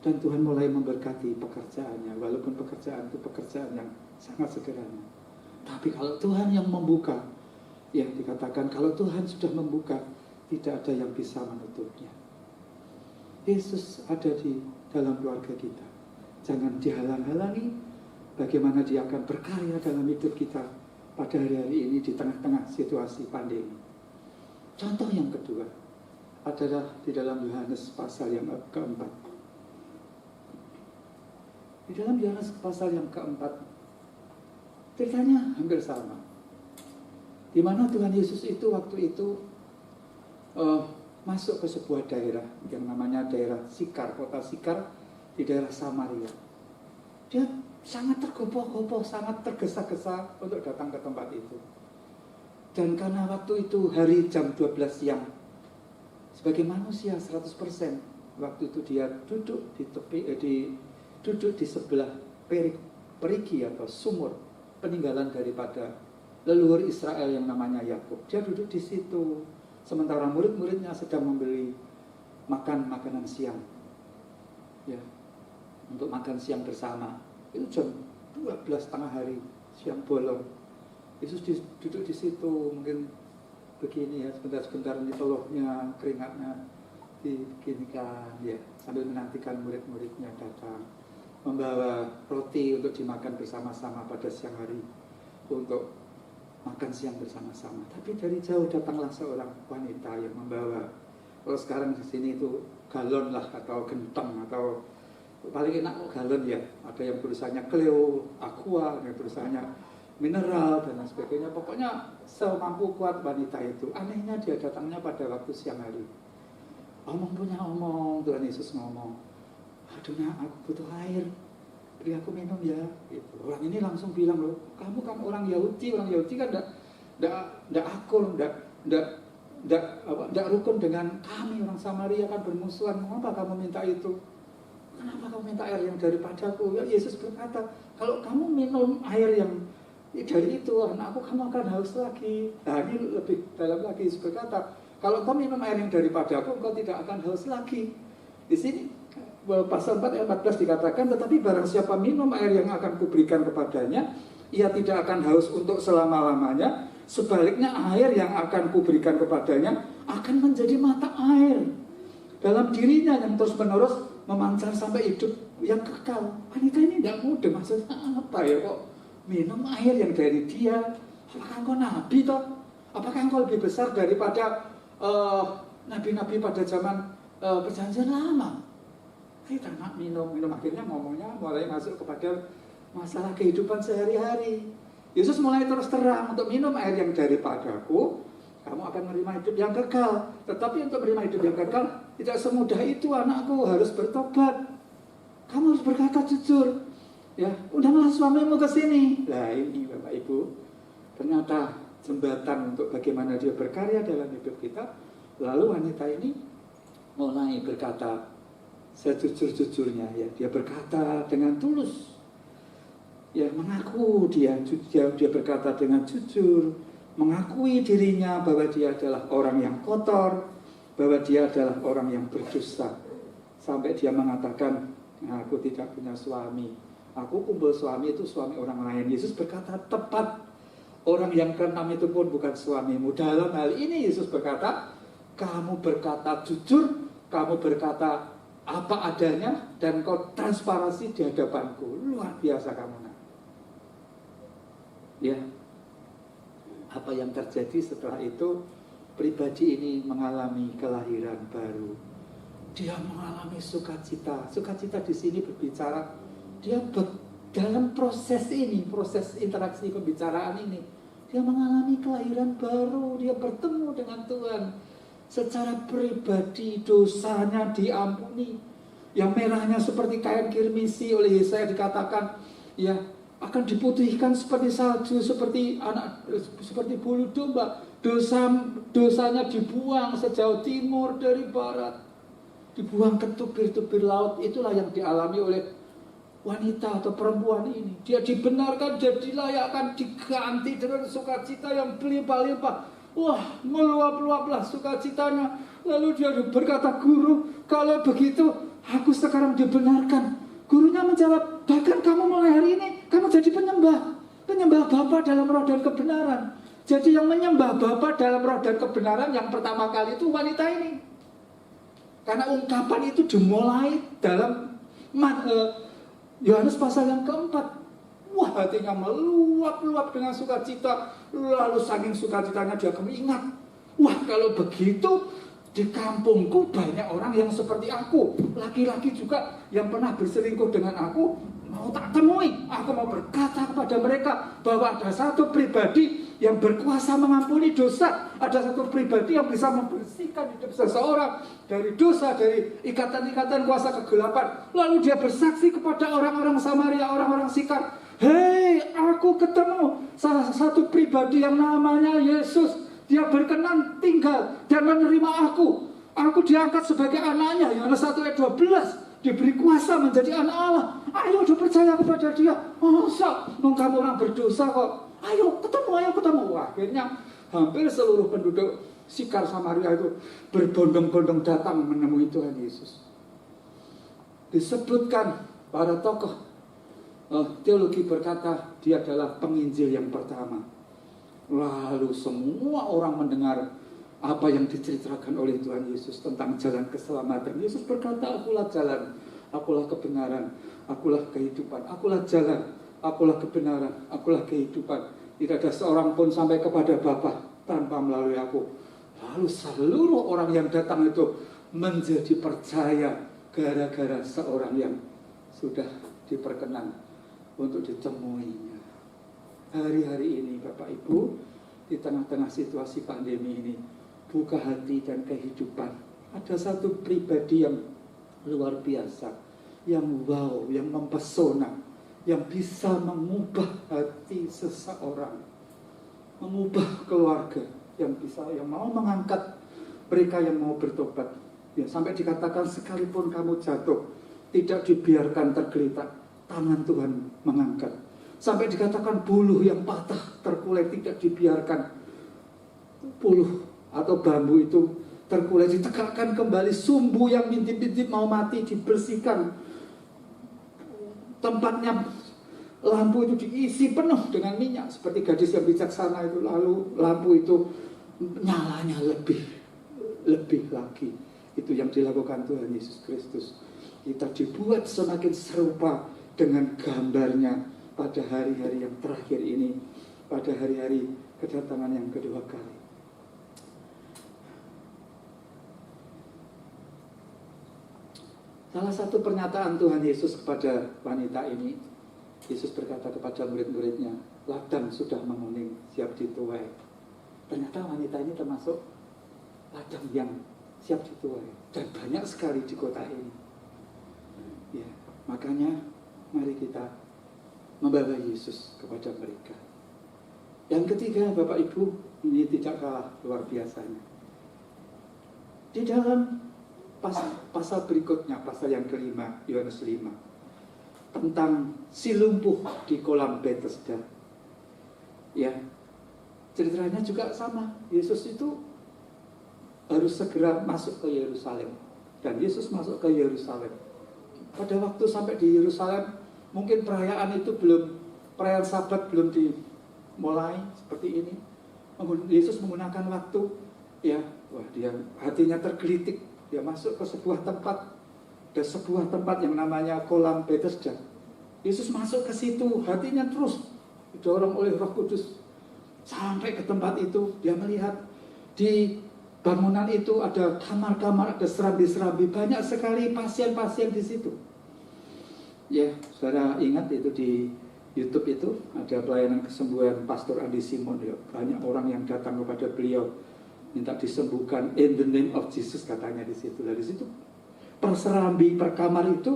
S3: Dan Tuhan mulai memberkati pekerjaannya. Walaupun pekerjaan itu pekerjaan yang sangat sederhana. Tapi kalau Tuhan yang membuka, yang dikatakan kalau Tuhan sudah membuka, tidak ada yang bisa menutupnya. Yesus ada di dalam keluarga kita. Jangan dihalang-halangi bagaimana dia akan berkarya dalam hidup kita pada hari-hari ini di tengah-tengah situasi pandemi. Contoh yang kedua adalah di dalam Yohanes pasal yang keempat. Di dalam Yohanes pasal yang keempat, ceritanya hampir sama. Di mana Tuhan Yesus itu waktu itu masuk ke sebuah daerah yang namanya daerah Sikar, kota Sikar di daerah Samaria. Dia sangat tergopoh-gopoh, sangat tergesa-gesa untuk datang ke tempat itu. Dan karena waktu itu hari jam 12 siang, sebagai manusia 100%, waktu itu dia duduk di tepi, duduk di sebelah perigi atau sumur peninggalan daripada leluhur Israel yang namanya Yakub. Dia duduk di situ, sementara murid-muridnya sedang membeli makanan siang, ya, untuk makan siang bersama. Itu jam 12 tengah hari, siang bolong. Yesus duduk di situ, mungkin begini ya, sebentar-sebentar ini telurnya, keringatnya dibeginikan, ya, sambil menantikan murid-muridnya datang, membawa roti untuk dimakan bersama-sama pada siang hari, untuk makan siang bersama-sama. Tapi dari jauh datanglah seorang wanita yang membawa, kalau sekarang di sini itu galon lah, atau gentong, atau paling enak kok galon ya. Ada yang tulisannya Cleo, Aqua, ada yang tulisannya mineral dan lain sebagainya. Pokoknya semampu kuat wanita itu. Anehnya dia datangnya pada waktu siang hari. Omong punya omong, Tuhan Yesus ngomong, aduh nak, aku butuh air, beri aku minum ya. Gitu. Orang ini langsung bilang, loh, kamu kan orang Yahudi kan tidak akur, tidak rukun dengan kami orang Samaria kan bermusuhan. Mengapa kamu minta itu? Kenapa kamu minta air yang daripadaku? Ya Yesus berkata, kalau kamu minum air yang dari itu, anakku, kamu akan haus lagi. Nah ini lebih dalam lagi, Yesus berkata, kalau kau minum air yang daripadaku, engkau tidak akan haus lagi. Di sini pasal 4 ayat 14 dikatakan, tetapi barang siapa minum air yang akan kuberikan kepadanya, ia tidak akan haus untuk selama-lamanya. Sebaliknya air yang akan kuberikan kepadanya akan menjadi mata air dalam dirinya yang terus-menerus memancar sampai hidup yang kekal. Wanita ini tidak mudah, maksudnya apa ya kok minum air yang dari dia? Apakah engkau nabi toh? Apakah engkau lebih besar daripada nabi-nabi pada zaman perjanjian lama? Kita nak minum, akhirnya ngomongnya mulai masuk kepada masalah kehidupan sehari-hari. Yesus mulai terus terang, untuk minum air yang daripadaku, kamu akan menerima hidup yang kekal. Tetapi untuk menerima hidup yang kekal, tidak semudah itu anakku, harus bertobat. Kamu harus berkata jujur. Ya, undanglah suamimu ke sini. Nah ini Bapak Ibu, ternyata jembatan untuk bagaimana dia berkarya dalam hidup kita. Lalu wanita ini mulai berkata sejujur-jujurnya, ya, dia berkata dengan tulus, ya, mengaku dia berkata dengan jujur, mengakui dirinya bahwa dia adalah orang yang kotor, bahwa dia adalah orang yang berdosa, sampai dia mengatakan, aku tidak punya suami, aku kumpul suami itu suami orang lain. Yesus berkata tepat. Orang yang keenam itu pun bukan suamimu. Dalam hal ini Yesus berkata, kamu berkata jujur, kamu berkata apa adanya, dan kau transparansi di hadapanku. Luar biasa kamu nak. Ya, apa yang terjadi setelah itu? Pribadi ini mengalami kelahiran baru. Dia mengalami sukacita. Sukacita di sini berbicara, dia dalam proses ini, proses interaksi pembicaraan ini, dia mengalami kelahiran baru. Dia bertemu dengan Tuhan secara pribadi, dosanya diampuni. Yang merahnya seperti kain kirmisi, oleh Yesaya dikatakan, ya, akan diputihkan seperti salju, seperti bulu domba. Dosanya dibuang sejauh timur dari barat, dibuang ke tubir-tubir laut. Itulah yang dialami oleh wanita atau perempuan ini. Dia dibenarkan, dia dilayakkan, diganti dengan sukacita yang berlimpah-limpah. Wah, meluap-luaplah sukacitanya. Lalu dia berkata, guru, kalau begitu aku sekarang dibenarkan. Gurunya menjawab, bahkan kamu mulai hari ini kamu jadi penyembah Bapa dalam roh dan kebenaran. Jadi yang menyembah Bapa dalam roh dan kebenaran yang pertama kali itu wanita ini. Karena ungkapan itu dimulai dalam Yohanes pasal yang keempat. Wah, hatinya meluap-luap dengan sukacita. Lalu saking sukacitanya dia ingat, wah, kalau begitu di kampungku banyak orang yang seperti aku, laki-laki juga yang pernah berselingkuh dengan aku, mau tak temui. Aku mau berkata kepada mereka bahwa ada satu pribadi yang berkuasa mengampuni dosa, ada satu pribadi yang bisa membersihkan hidup seseorang dari dosa, dari ikatan-ikatan kuasa kegelapan. Lalu dia bersaksi kepada orang-orang Samaria, orang-orang Sikar, hei, aku ketemu salah satu pribadi yang namanya Yesus. Dia berkenan tinggal dan menerima aku. Aku diangkat sebagai anaknya. Yohanes 1 ayat 12. Diberi kuasa menjadi anak Allah. Ayo percaya kepada dia. Masa kamu orang berdosa kok. Ayo ketemu. Wah, akhirnya hampir seluruh penduduk Sikar Samaria itu berbondong-bondong datang menemui Tuhan Yesus. Disebutkan para tokoh teologi berkata dia adalah penginjil yang pertama. Lalu semua orang mendengar apa yang diceritakan oleh Tuhan Yesus tentang jalan keselamatan. Yesus berkata, akulah jalan, akulah kebenaran, akulah kehidupan, akulah jalan, akulah kebenaran, akulah kehidupan. Tidak ada seorang pun sampai kepada Bapa tanpa melalui aku. Lalu seluruh orang yang datang itu menjadi percaya gara-gara seorang yang sudah diperkenan untuk ditemuinya. Hari-hari ini Bapak Ibu, di tengah-tengah situasi pandemi ini, buka hati dan kehidupan. Ada satu pribadi yang luar biasa, yang wow, yang mempesona, yang bisa mengubah hati seseorang, mengubah keluarga, yang mau mengangkat mereka yang mau bertobat. Ya, sampai dikatakan sekalipun kamu jatuh, tidak dibiarkan tergeletak, tangan Tuhan mengangkat. Sampai dikatakan buluh yang patah terkulai, tidak dibiarkan buluh atau bambu itu terkulai, ditegakkan kembali. Sumbu yang bintip-bintip mau mati dibersihkan, tempatnya lampu itu diisi penuh dengan minyak seperti gadis yang bijaksana itu. Lalu lampu itu nyalanya lebih lagi. Itu yang dilakukan Tuhan Yesus Kristus. Kita dibuat semakin serupa dengan gambarnya pada hari-hari yang terakhir ini, pada hari-hari kedatangan yang kedua kali. Salah satu pernyataan Tuhan Yesus kepada wanita ini, Yesus berkata kepada murid-muridnya, ladang sudah menguning, siap dituai. Ternyata wanita ini termasuk ladang yang siap dituai, dan banyak sekali di kota ini. Ya, makanya mari kita membawa Yesus kepada mereka. Yang ketiga, Bapak Ibu, ini tidak kalah luar biasanya. Di dalam pasal berikutnya, pasal yang kelima, Yohanes 5, tentang si lumpuh di kolam Bethesda. Ya, ceritanya juga sama. Yesus itu harus segera masuk ke Yerusalem, dan Yesus masuk ke Yerusalem. Pada waktu sampai di Yerusalem, mungkin perayaan Sabat belum dimulai seperti ini. Yesus menggunakan waktu, ya, dia hatinya tergelitik. Dia masuk ke sebuah tempat, ada sebuah tempat yang namanya kolam Bethesda. Yesus masuk ke situ, hatinya terus didorong oleh Roh Kudus. Sampai ke tempat itu, dia melihat di bangunan itu ada kamar-kamar, ada serambi-serambi, banyak sekali pasien-pasien di situ. Ya, saudara ingat itu di YouTube itu ada pelayanan kesembuhan Pastor Andi Simon. Ya, banyak orang yang datang kepada beliau minta disembuhkan in the name of Jesus, katanya di situ. Dari situ per serambi, per kamar itu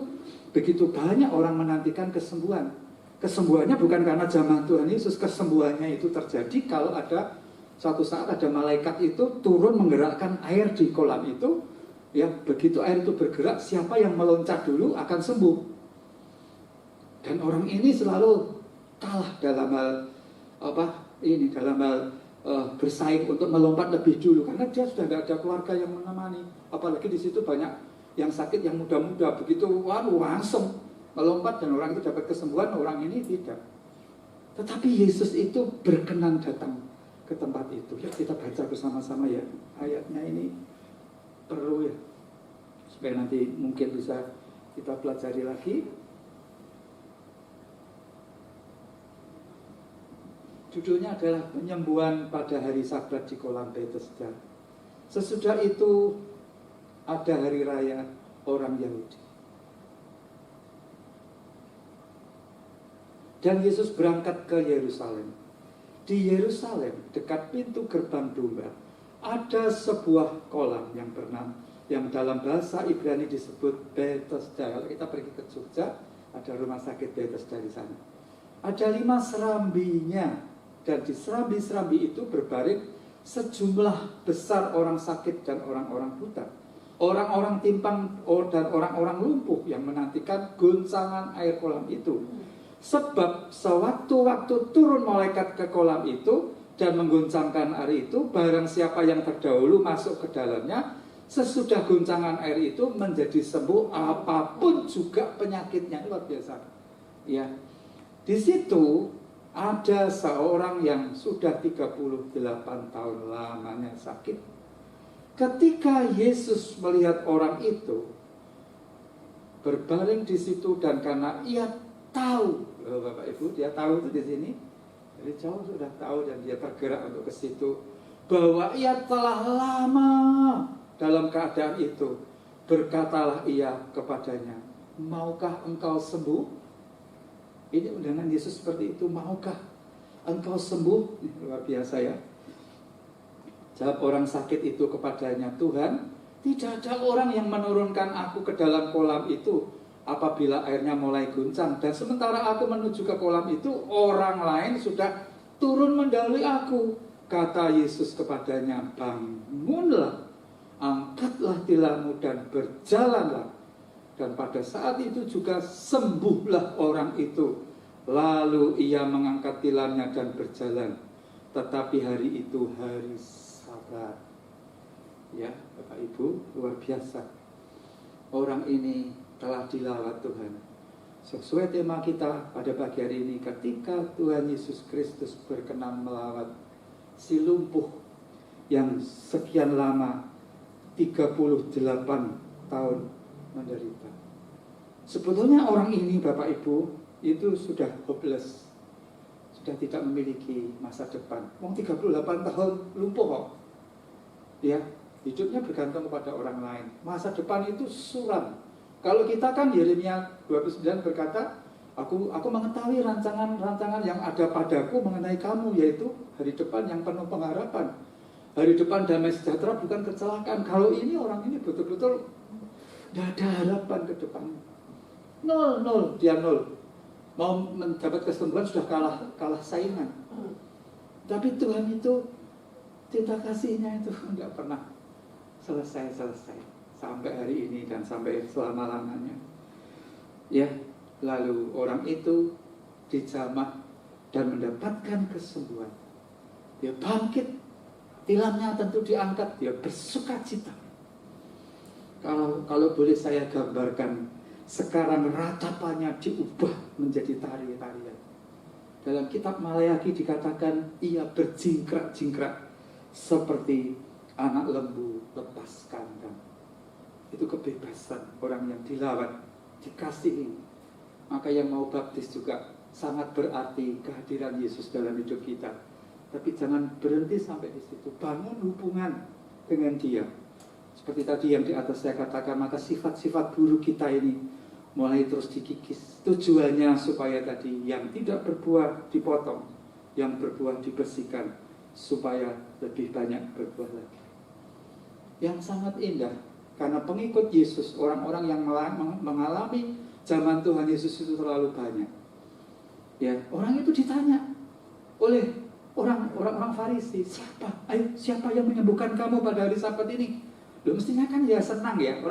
S3: begitu banyak orang menantikan kesembuhan. Kesembuhannya bukan karena zaman Tuhan Yesus, kesembuhannya itu terjadi kalau ada suatu saat ada malaikat itu turun menggerakkan air di kolam itu. Ya, begitu air itu bergerak, siapa yang meloncat dulu akan sembuh. Dan orang ini selalu kalah dalam hal bersaing untuk melompat lebih dulu, karena dia sudah tidak ada keluarga yang menemani. Apalagi di situ banyak yang sakit, yang muda-muda, begitu langsung melompat dan orang itu dapat kesembuhan, orang ini tidak. Tetapi Yesus itu berkenan datang ke tempat itu. Ya, kita baca bersama-sama ya, ayatnya ini perlu ya, supaya nanti mungkin bisa kita pelajari lagi. Judulnya adalah penyembuhan pada hari Sabat di kolam Bethesda. Sesudah itu ada hari raya orang Yahudi. Dan Yesus berangkat ke Yerusalem. Di Yerusalem, dekat pintu gerbang domba, ada sebuah kolam yang dalam bahasa Ibrani disebut Bethesda. Kalau kita pergi ke Jogja, ada rumah sakit Bethesda di sana. Ada 5 serambinya. Dan di serambi-serambi itu berbaring sejumlah besar orang sakit dan orang-orang buta, orang-orang timpang dan orang-orang lumpuh yang menantikan goncangan air kolam itu. Sebab sewaktu-waktu turun malaikat ke kolam itu dan menggoncangkan air itu, barang siapa yang terdahulu masuk ke dalamnya, sesudah goncangan air itu menjadi sembuh apapun juga penyakitnya. Luar biasa. Ya, di situ ada seorang yang sudah 38 tahun lamanya sakit. Ketika Yesus melihat orang itu berbaring di situ, dan karena ia tahu, Bapak Ibu, dia tahu itu di sini, dari jauh sudah tahu, dan dia tergerak untuk ke situ, bahwa ia telah lama dalam keadaan itu. Berkatalah ia kepadanya, maukah engkau sembuh? Ini undangan Yesus seperti itu, maukah engkau sembuh? Ini luar biasa ya. Jawab orang sakit itu kepadanya, Tuhan, tidak ada orang yang menurunkan aku ke dalam kolam itu apabila airnya mulai guncang. Dan sementara aku menuju ke kolam itu, orang lain sudah turun mendahului aku. Kata Yesus kepadanya, bangunlah, angkatlah tilammu dan berjalanlah. Dan pada saat itu juga sembuhlah orang itu. Lalu ia mengangkat tilamnya dan berjalan. Tetapi hari itu hari Sabat. Ya, Bapak Ibu, luar biasa. Orang ini telah dilawat Tuhan. Sesuai tema kita pada pagi hari ini, ketika Tuhan Yesus Kristus berkenan melawat si lumpuh yang sekian lama 38 tahun menderita. Sebetulnya orang ini, Bapak Ibu, itu sudah hopeless, sudah tidak memiliki masa depan. 38 tahun lumpuh kok. Ya, hidupnya bergantung kepada orang lain. Masa depan itu suram. Kalau kita kan Yeremia 29 berkata, aku mengetahui rancangan-rancangan yang ada padaku mengenai kamu, yaitu hari depan yang penuh pengharapan. Hari depan damai sejahtera, bukan kecelakaan. Kalau ini orang ini betul-betul tidak ada harapan ke depan. Nol, dia nol. Mau mendapat kesembuhan sudah kalah saingan. Tapi Tuhan itu cinta kasihnya itu tidak pernah selesai sampai hari ini dan sampai selama-lamanya. Ya, lalu orang itu dijamah dan mendapatkan kesembuhan. Dia bangkit, tilamnya tentu diangkat, dia bersukacita. Kalau boleh saya gambarkan, sekarang ratapannya diubah menjadi tari-tarian. Dalam kitab Maleakhi dikatakan ia berjingkrak-jingkrak seperti anak lembu lepas kandang. Itu kebebasan orang yang dilawat, dikasihi. Maka yang mau baptis juga sangat berarti kehadiran Yesus dalam hidup kita. Tapi jangan berhenti sampai di situ. Bangun hubungan dengan Dia. Seperti tadi yang di atas saya katakan, maka sifat-sifat buruk kita ini mulai terus dikikis. Tujuannya supaya tadi yang tidak berbuah dipotong, yang berbuah dibersihkan, supaya lebih banyak berbuah lagi. Yang sangat indah, karena pengikut Yesus, orang-orang yang mengalami zaman Tuhan Yesus itu terlalu banyak. Ya, orang itu ditanya oleh orang-orang Farisi, siapa yang menyembuhkan kamu pada hari Sabat ini? Loh, mestinya kan ya senang ya.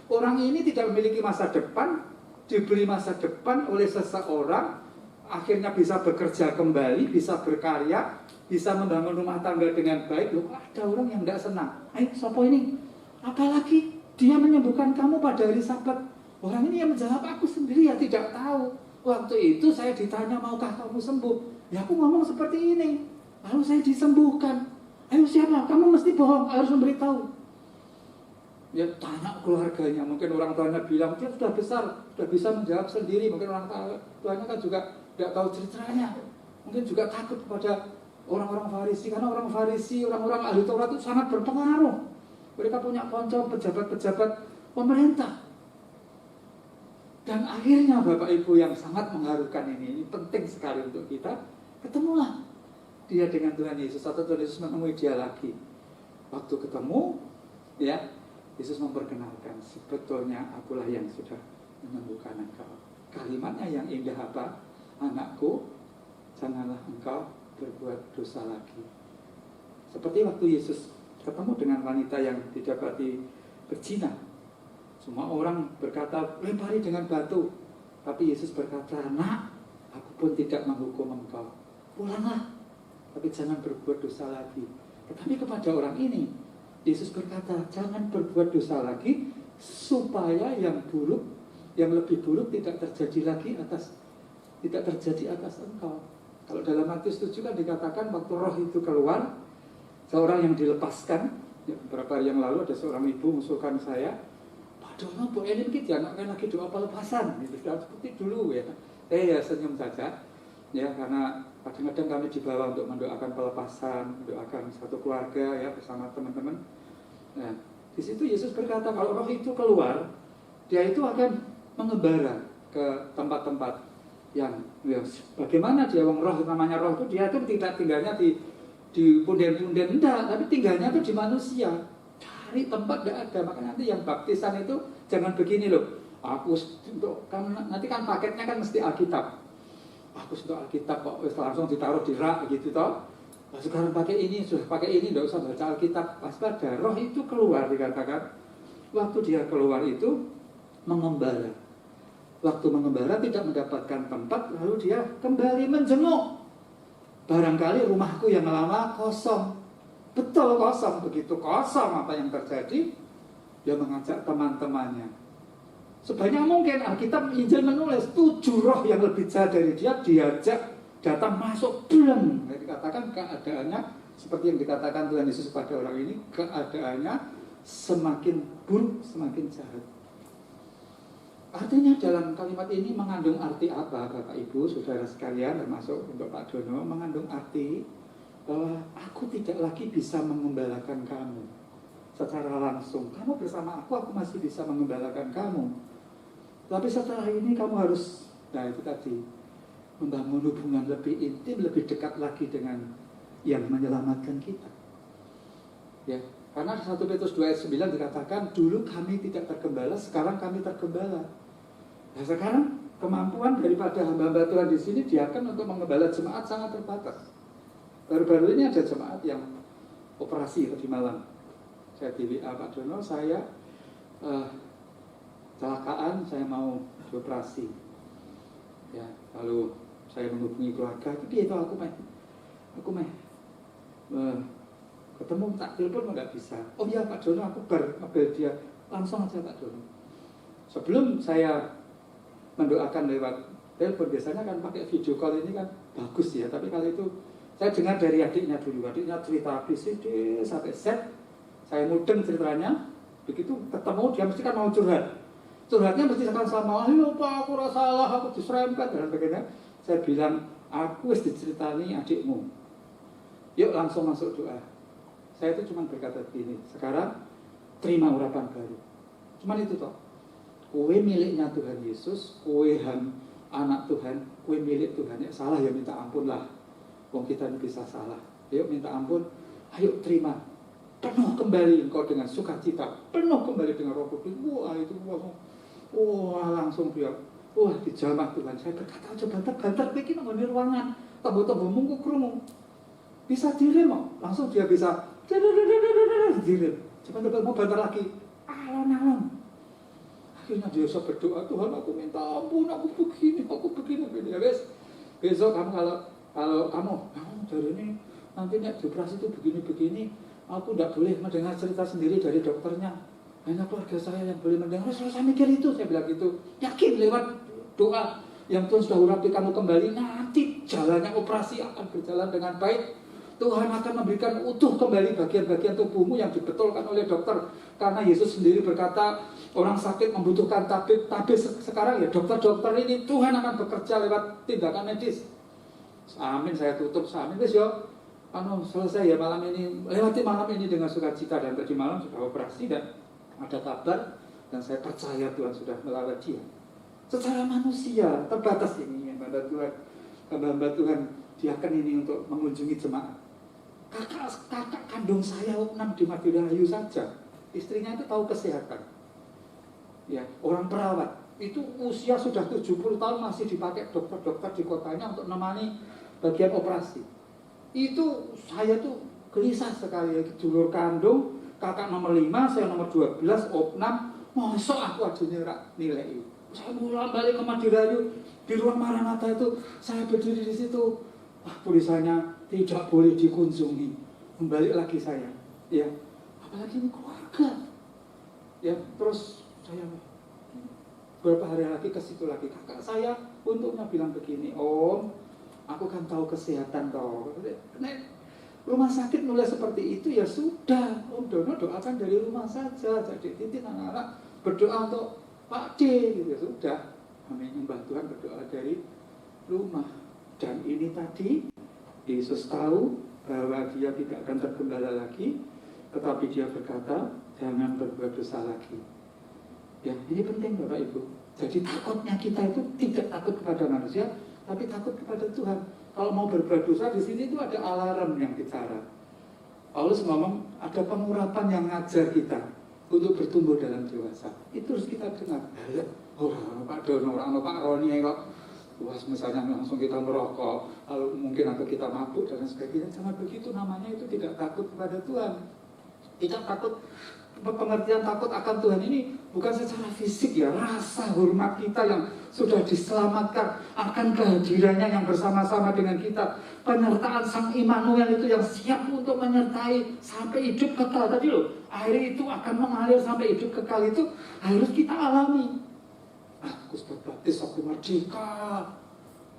S3: Orang ini tidak memiliki masa depan, diberi masa depan oleh seseorang, akhirnya bisa bekerja kembali, bisa berkarya, bisa membangun rumah tangga dengan baik. Loh, ada orang yang tidak senang. Siapa ini? Apalagi dia menyembuhkan kamu pada hari Sabat. Orang ini yang menjawab, aku sendiri ya tidak tahu. Waktu itu saya ditanya, maukah kamu sembuh? Ya aku ngomong seperti ini. Lalu saya disembuhkan. Ayo siapa? Kamu mesti bohong, harus memberitahu. Ya tanya keluarganya, mungkin orang tuanya bilang dia sudah besar, sudah bisa menjawab sendiri. Mungkin orang tuanya kan juga tidak tahu ceritanya. Mungkin juga takut kepada orang-orang Farisi, karena orang Farisi, orang-orang ahli Taurat itu sangat berpengaruh. Mereka punya konco pejabat-pejabat pemerintah. Dan akhirnya Bapak Ibu yang sangat mengharukan ini penting sekali untuk kita, ketemulah dia dengan Tuhan Yesus, atau Tuhan Yesus menemui dia lagi. Waktu ketemu, ya Yesus memperkenalkan, sebetulnya akulah yang sudah menyembuhkan engkau. Kalimatnya yang indah apa? Anakku, janganlah engkau berbuat dosa lagi. Seperti waktu Yesus ketemu dengan wanita yang didapati berzina. Semua orang berkata, lempari dengan batu. Tapi Yesus berkata, nak, aku pun tidak menghukum engkau. Pulanglah, tapi jangan berbuat dosa lagi. Tetapi kepada orang ini, Yesus berkata, jangan berbuat dosa lagi, supaya yang buruk, yang lebih buruk tidak terjadi atas engkau. Kalau dalam Matius 7 kan dikatakan waktu roh itu keluar, seorang yang dilepaskan, ya, beberapa hari yang lalu ada seorang ibu mengusulkan saya, Pak Dono, Bu Elin kita anaknya lagi doa pelepasan, gitu, seperti dulu ya. Ya senyum saja, ya karena kadang-kadang kami dibawa untuk mendoakan pelepasan, mendoakan satu keluarga ya bersama teman-teman. Nah, di situ Yesus berkata kalau roh itu keluar, dia itu akan mengembara ke tempat-tempat yang bagaimana dia roh, namanya roh itu dia tuh tidak tinggalnya di punden-punden, enggak, tapi tinggalnya tuh di manusia. Cari tempat enggak ada. Makanya nanti yang baptisan itu jangan begini loh. Aku untuk kan nanti kan paketnya kan mesti Alkitab. Aku untuk Alkitab kok langsung ditaruh di rak gitu toh. Nah, sekarang pakai ini, sudah pakai ini, enggak usah baca Alkitab. Waspada, roh itu keluar dikatakan. Waktu dia keluar itu mengembara. Waktu mengembara tidak mendapatkan tempat, lalu dia kembali menjenguk. Barangkali rumahku yang lama kosong. Betul kosong, begitu kosong apa yang terjadi? Dia mengajak teman-temannya. Sebanyak mungkin Alkitab Injil menulis 7 roh yang lebih jahat dari dia diajak datang masuk belum. Dikatakan keadaannya seperti yang dikatakan Tuhan Yesus pada orang ini, keadaannya semakin buruk, semakin jahat. Artinya dalam kalimat ini mengandung arti apa, Bapak Ibu, Saudara sekalian, termasuk untuk Pak Dono, mengandung arti bahwa aku tidak lagi bisa mengembalakan kamu secara langsung. Kamu bersama aku masih bisa mengembalakan kamu. Tapi setelah ini kamu harus, nah itu tadi, membangun hubungan lebih intim, lebih dekat lagi dengan yang menyelamatkan kita. Ya, karena 1 Petrus 2 ayat 9 dikatakan, dulu kami tidak tergembala, sekarang kami tergembala. Nah sekarang kemampuan daripada hamba-hamba Tuhan di sini diakan untuk mengembala jemaat sangat terbatas. Baru-baru ini ada jemaat yang operasi tadi malam. Saya di WA Pak Dono, saya kecelakaan, saya mau dioperasi. Ya, lalu saya menghubungi keluarga, tapi itu aku ketemu tak telepon nggak bisa. Oh iya Pak Dono, aku ngebel dia langsung aja Pak Dono. Sebelum saya mendoakan lewat telepon, biasanya kan pakai video call ini kan bagus ya. Tapi kali itu saya dengar dari adiknya dulu. Adiknya cerita ABCD sampai Z. Saya mudeng ceritanya. Begitu ketemu dia mesti kan mau curhat. Curhatnya mesti akan sama, ayo Pak aku rasa salah, aku diserempet dan sebagainya. Saya bilang, aku harus diceritani adikmu. Yuk langsung masuk doa. Saya itu cuma berkata begini, sekarang terima urapan baru. Cuman itu toh. Kowe miliknya Tuhan Yesus, kowe anak Tuhan, kowe milik Tuhan. Ya salah ya minta ampun lah. Wong kita bisa salah. Yuk minta ampun, ayo terima. Penuh kembali engkau dengan sukacita, penuh kembali dengan Roh Kudus. Wah itu langsung dia, wah dijamah Tuhan. Saya berkata coba banter bikin di ruangan, tambah mungku krungu. Bisa direm, langsung dia bisa direm. Coba mau banter lagi, alon-alon. Akhirnya dia bisa berdoa, Tuhan aku minta ampun, aku begini. Ya besok kamu kalau kamu dari ini nanti nek operasi itu begini, aku tidak boleh mendengar cerita sendiri dari dokternya. Hanya keluarga saya yang boleh mendengar. Saya mikir itu, saya bilang gitu. Yakin lewat doa yang Tuhan sudah urapi kamu kembali, nanti jalannya operasi akan berjalan dengan baik. Tuhan akan memberikan utuh kembali bagian-bagian tubuhmu yang dibetulkan oleh dokter. Karena Yesus sendiri berkata, orang sakit membutuhkan tabib. Sekarang ya dokter-dokter ini Tuhan akan bekerja lewat tindakan medis. Amin, saya tutup. Amin, wis yo. Selesai ya malam ini. Lewati malam ini dengan sukacita. Dan tadi malam sudah operasi dan ada kabar. Dan saya percaya Tuhan sudah merawat dia. Secara manusia terbatas ini hamba Tuhan diakan ini untuk mengunjungi jemaat. Kakak kandung saya opnam di Madurahayu saja, istrinya itu tahu kesehatan. Ya, orang perawat itu usia sudah 70 tahun masih dipakai dokter-dokter di kotanya untuk menemani bagian operasi. Itu saya tuh gelisah sekali. Dulur kandung, kakak nomor 5, saya nomor 12, opnam, mosok aku aja nilai. Saya pulang balik ke Madurahayu, di ruang Maranatha itu saya berdiri di situ. Tulisannya tidak boleh dikunjungi. Kembali lagi saya, ya. Apalagi ini keluarga. Ya, terus saya beberapa hari lagi ke situ lagi. Kakak saya untungnya bilang begini, Om, aku kan tahu kesehatan toh. Nek rumah sakit mulai seperti itu ya sudah. Om Dono doakan dari rumah saja. Jadi titik anak-anak berdoa untuk Pak D, gitu ya sudah. Amin. Mbah Tuhan berdoa dari rumah. Dan ini tadi Yesus tahu bahwa dia tidak akan tergembala lagi, tetapi dia berkata jangan berbuat dosa lagi. Ya, ini penting Bapak Ibu. Jadi takutnya kita itu tidak takut kepada manusia, tapi takut kepada Tuhan. Kalau mau berbuat dosa di sini itu ada alarm yang bicara. Paulus ngomong ada pengurapan yang ngajar kita untuk bertumbuh dalam dewasa. Itu harus kita dengar. Oh, Pak Dono, Pak Roni kok. Wah, misalnya langsung kita merokok, lalu mungkin atau kita mabuk dan sebagainya. Jangan begitu, namanya itu tidak takut kepada Tuhan. Tidak takut, pengertian takut akan Tuhan ini bukan secara fisik ya, rasa hormat kita yang sudah diselamatkan akan kehadirannya yang bersama-sama dengan kita. Penyertaan Sang Immanuel itu yang siap untuk menyertai sampai hidup kekal. Tadi loh, air itu akan mengalir sampai hidup kekal itu harus kita alami. Aku berbaptis, aku merdeka.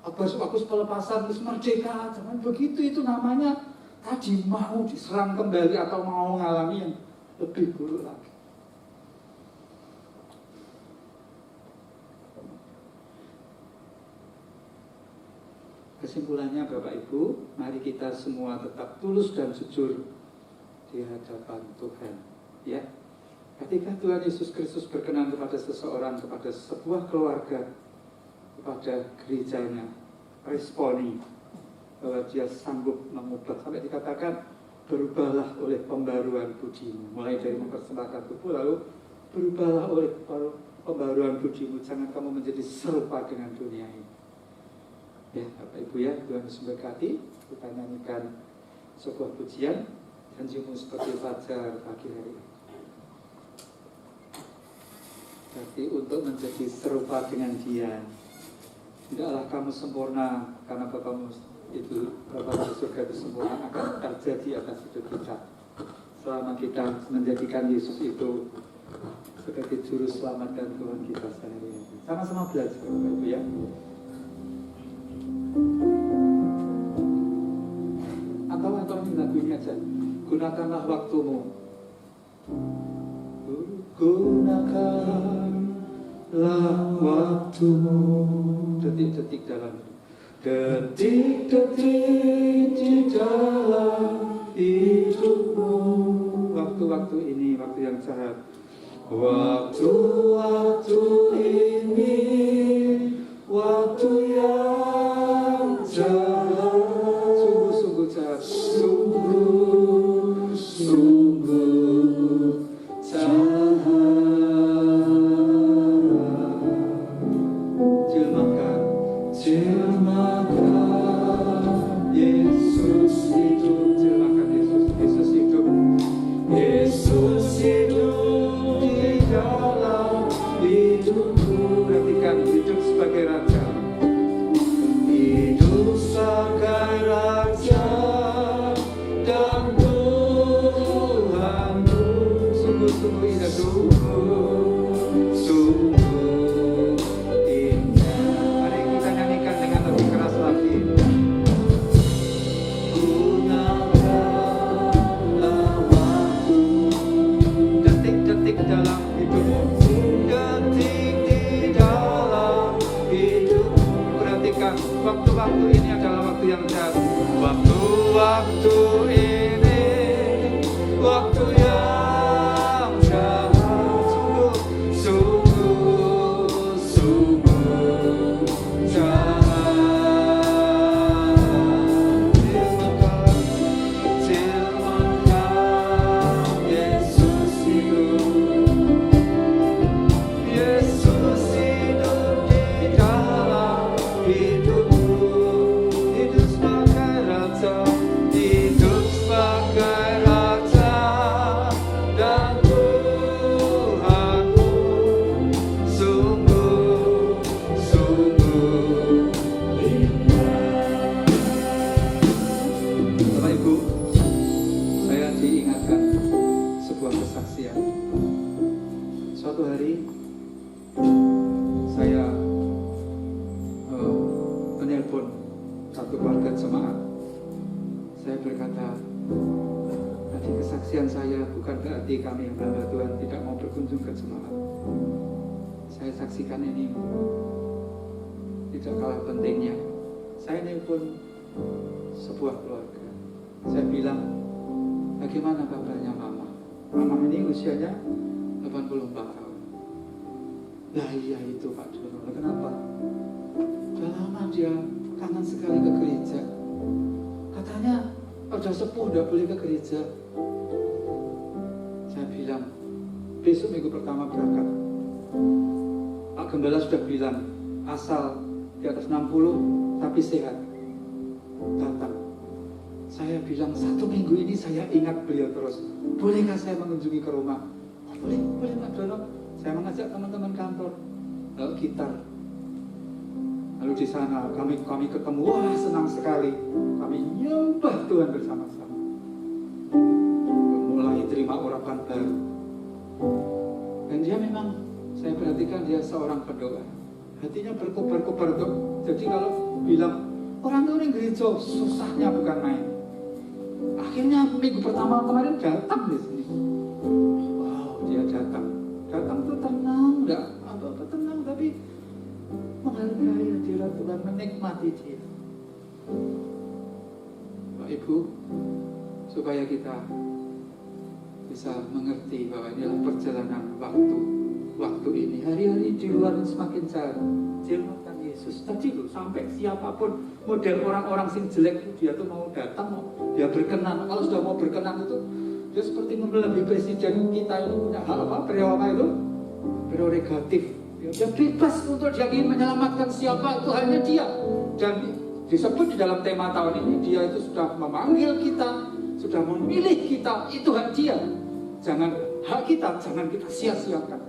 S3: Aku pelepasan, aku merdeka. Jangan begitu, itu namanya tadi mau diserang kembali atau mau mengalami yang lebih buruk lagi. Kesimpulannya Bapak Ibu, mari kita semua tetap tulus dan jujur di hadapan Tuhan. Ya. Ketika Tuhan Yesus Kristus berkenan kepada seseorang, kepada sebuah keluarga, kepada gerejanya, responi bahwa dia sanggup mengubah. Sampai dikatakan, berubahlah oleh pembaruan budimu. Mulai dari mempersembahkan tubuh, lalu berubahlah oleh pembaruan budimu. Jangan kamu menjadi serupa dengan dunia ini. Ya, Bapak Ibu ya, Tuhan Yesus berkati. Kita nyanyikan sebuah pujian, janjimu seperti fajar pagi hari ini. Jadi untuk menjadi serupa dengan Dia, tidaklah kamu sempurna karena Bapamu itu, Bapa di surga itu sempurna, akan terjadi atas hidup kita selama kita menjadikan Yesus itu sebagai juru selamat dan Tuhan kita sehari-hari. Sama-sama belajar Bapak Ibu ya. Atau ini lagu ini aja, gunakanlah waktumu. Gunakanlah waktumu. Detik-detik dalam detik-detik di dalam hidupmu. Waktu-waktu ini, waktu yang jahat. Waktu-waktu ini, waktu yang jahat. Sungguh-sungguh jahat. Sungguh-sungguh jahat. Jelmakan Yesus hidup. Jelmakan Yesus hidup. Yesus hidup di dalam hidupku. Perhatikan, hidup sebagai raja. Hidup sebagai raja dan Tuhanku. Sungguh-sungguh indah, sungguh indah. Mari kita nyanyikan dengan lebih keras lagi. Gunakanlah waktu, detik-detik dalam hidupmu. Detik di dalam hidupmu. Perhatikan, waktu-waktu ini adalah waktu yang jahat. Waktu-waktu ini, waktu yang jahat. Sungguh jahat. Jelmakan Yesus hidup. Yesus hidup di dalam hidupmu. Hidup sebagai raja, hidup sebagai raja dan Tuhanmu. Sungguh-sungguh indah. Bapak Ibu, saya diingatkan sebuah kesaksian. Suatu hari saya menelpon satu keluarga jemaat. Saya berkata, tadi kesaksian saya bukan berarti kami yang hamba Tuhan tidak mau berkunjung ke jemaat. Saya saksikan ini tidak kalah pentingnya. Saya nelpon sebuah keluarga. Saya bilang, bagaimana kabarnya Mama? Mama ini usianya 84 tahun. Nah iya itu Pak Dono. Kenapa? Udah lama dia kangen sekali ke gereja. Katanya udah sepuh, udah boleh ke gereja. Saya bilang, besok minggu pertama berangkat. Pak Gembala sudah bilang, asal di atas 60 tapi sehat, datang. Saya bilang, 1 minggu ini saya ingat beliau terus. Bolehkah saya mengunjungi ke rumah? Oh, boleh Pak Dono. Saya mengajak teman-teman kantor gitar. Lalu di sana kami ketemu, wah senang sekali. Kami nyembah Tuhan bersama-sama. Mulai terima urapan baru. Dan dia memang, saya perhatikan dia seorang pendoa. Hatinya berkobar-kobar tuh. Jadi kalau bilang orang tuh yang gereja susahnya bukan main. Akhirnya minggu pertama kemarin datang di sini. Wow, dia datang tuh tenang, enggak apa-apa tenang, tapi menghargai hadirat Tuhan, menikmati dia. Pak Ibu, supaya kita bisa mengerti bahwa inilah perjalanan waktu ini, hari-hari di luar semakin jelmakan Yesus. Tadi loh, sampai siapapun model orang-orang sing jelek itu dia tuh mau datang, dia berkenan. Kalau sudah mau berkenan itu dia seperti membeli presiden kita itu punya hak apa? Prerogatif. Dia bebas untuk dia ingin menyelamatkan siapa itu hanya dia. Dan disebut di dalam tema tahun ini, dia itu sudah memanggil kita, sudah memilih kita, itu hak dia. Hak kita jangan kita sia-siakan.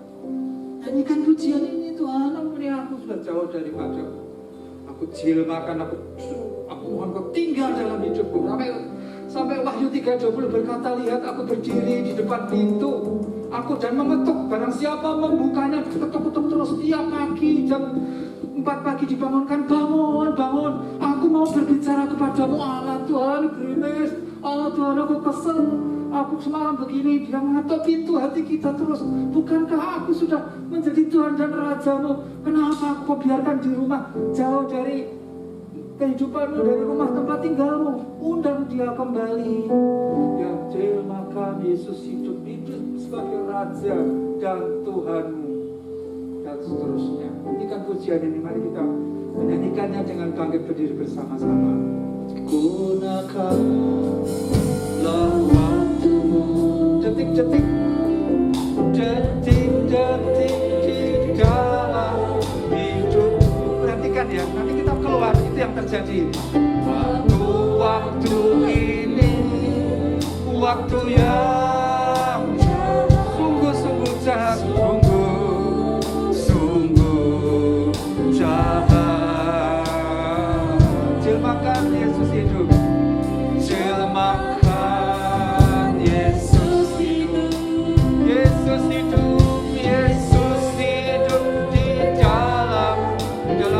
S3: Nyanyikan pujian ini Tuhan, aku sudah jauh daripada aku jelmakan, aku mohon kau tinggal dalam hidupku. Sampai Wahyu 3:20 berkata, lihat aku berdiri di depan pintu, aku dan mengetuk, barang siapa membukanya, ketuk-ketuk terus tiap pagi, jam 4 pagi dibangunkan, bangun, aku mau berbicara kepadamu. Allah Tuhan, gerimis, Allah Tuhan, aku kesel, aku semalam begini. Dia mengetuk pintu hati kita terus. Bukankah aku sudah menjadi Tuhan dan Rajamu? Kenapa aku biarkan di rumah, jauh dari kehidupanmu, dari rumah tempat tinggalmu? Undang dia kembali. Ya, jelmakan Yesus hidup sebagai Raja dan Tuhanmu, dan seterusnya. Nyanyikan pujian ini, mari kita menyanyikannya dengan bangkit berdiri bersama-sama. Gunakanlah waktumu, detik-detik di dalam hidupmu. Perhatikan ya, nanti kita keluar, itu yang terjadi. Waktu ini, waktu yang sungguh-sungguh jahat, sungguh jahat. Jelmakan Yesus hidup, jelmakan Yesus hidup, Yesus hidup, Yesus hidup di dalam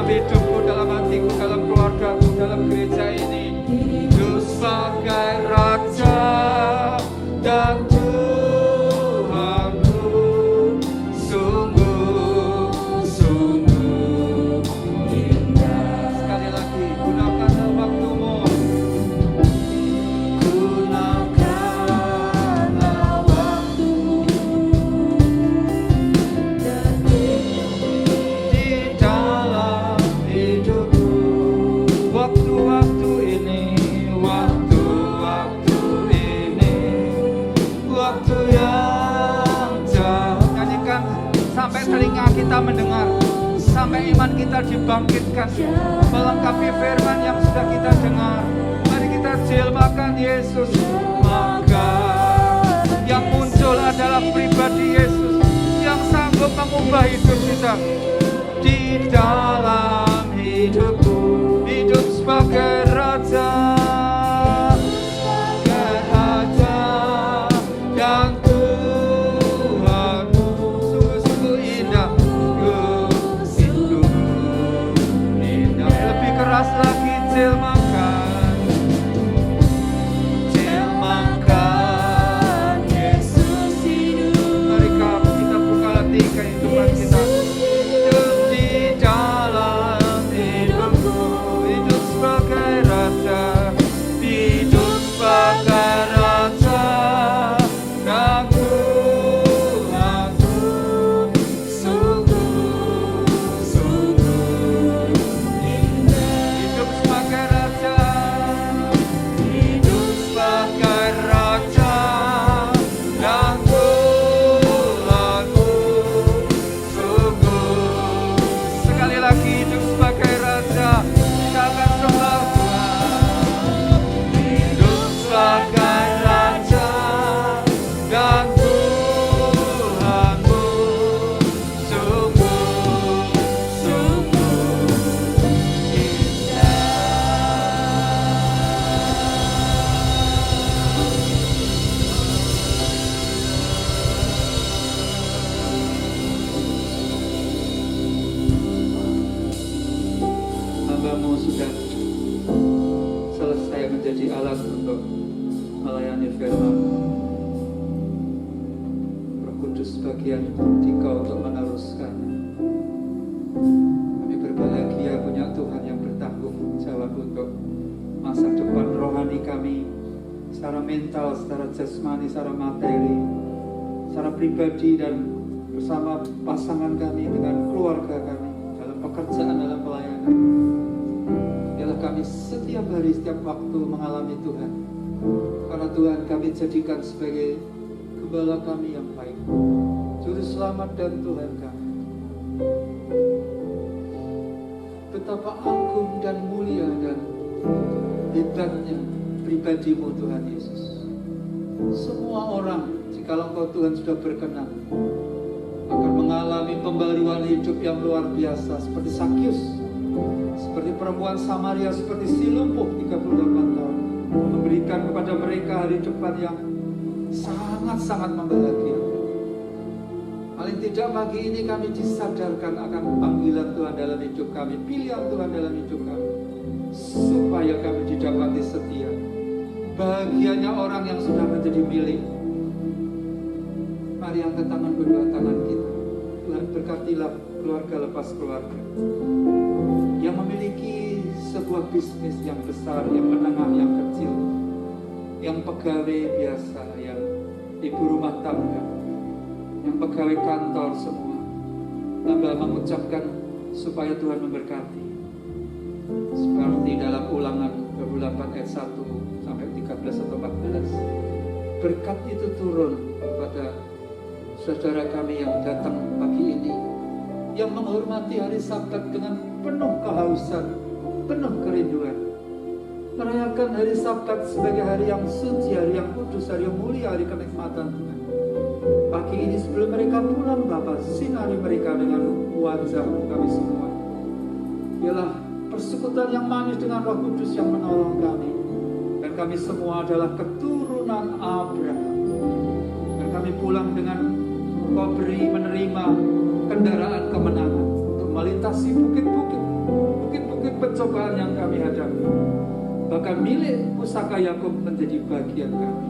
S3: hidupku, dalam hatiku, dalam keluargaku, dalam gereja ini. Hidup sebagai Raja dan Tuhanku, sungguh indah. Sekali lagi, gunakanlah waktumu, gunakanlah waktumu di dalam hidupku. Waktu-waktu ini, waktu yang jauh. Nyanyikan sampai telinga kita mendengar, sampai iman kita dibangkitkan, melengkapi firman yang sudah kita dengar. Mari kita jelmakan Yesus. Maka yang muncul adalah pribadi Yesus yang sanggup mengubah hidup kita. Di dalam hidupku, hidup sebagai Raja dan Tuhanmu. Sungguh-sungguh indah, sungguh indah. Lebih keras lagi, jelmakan Yesus hidup. Mari kita buka hati kehidupan kita. Hidup di dalam hidup alat untuk melayani firman. Roh Kudus bagian Dikau untuk meneruskan. Kami berbahagia punya Tuhan yang bertanggung jawab untuk masa depan rohani kami, secara mental, secara jasmani, secara materi, secara pribadi, dan bersama pasangan kami dengan keluarga kami, dalam pekerjaan, dalam pelayanan. Biarlah kami setiap hari, setiap waktu mengalami Tuhan, karena Tuhan kami jadikan sebagai gembala kami yang baik, Juru Selamat dan Tuhan kami. Betapa agung dan mulia dan hebatnya pribadi-Mu Tuhan Yesus. Semua orang, jikalau Engkau Tuhan sudah berkenan, akan mengalami pembaruan hidup yang luar biasa, seperti Sakyus, seperti perempuan Samaria, seperti si lumpuh 38 tahun, memberikan kepada mereka hari depan yang sangat-sangat membahagiakan. Paling tidak pagi ini kami disadarkan akan panggilan Tuhan dalam hidup kami, pilihan Tuhan dalam hidup kami, supaya kami didapati setia. Bahagianya orang yang sudah menjadi milik. Mari angkat tangan kedua tangan kita. Tuhan berkatilah keluarga lepas keluarga yang memiliki sebuah bisnis yang besar, yang menengah, yang kecil, yang pegawai biasa, yang ibu rumah tangga, yang pegawai kantor semua. Tambah mengucapkan supaya Tuhan memberkati. Seperti dalam Ulangan 28 ayat 1 sampai 13 atau 14. Berkat itu turun kepada saudara kami yang datang pagi ini, yang menghormati hari Sabat dengan penuh kehausan, penuh kerinduan, merayakan hari Sabat sebagai hari yang suci, hari yang kudus, hari yang mulia, hari kenikmatan Tuhan. Pagi ini sebelum mereka pulang, Bapa, sinari mereka dengan wajah kami semua. Ialah persekutuan yang manis dengan Roh Kudus yang menolong kami. Dan kami semua adalah keturunan Abraham. Dan kami pulang dengan Kau beri menerima kendaraan kemenangan untuk melintasi bukit-bukit pencobaan yang kami hadapi. Bahkan milik pusaka Yakub menjadi bagian kami.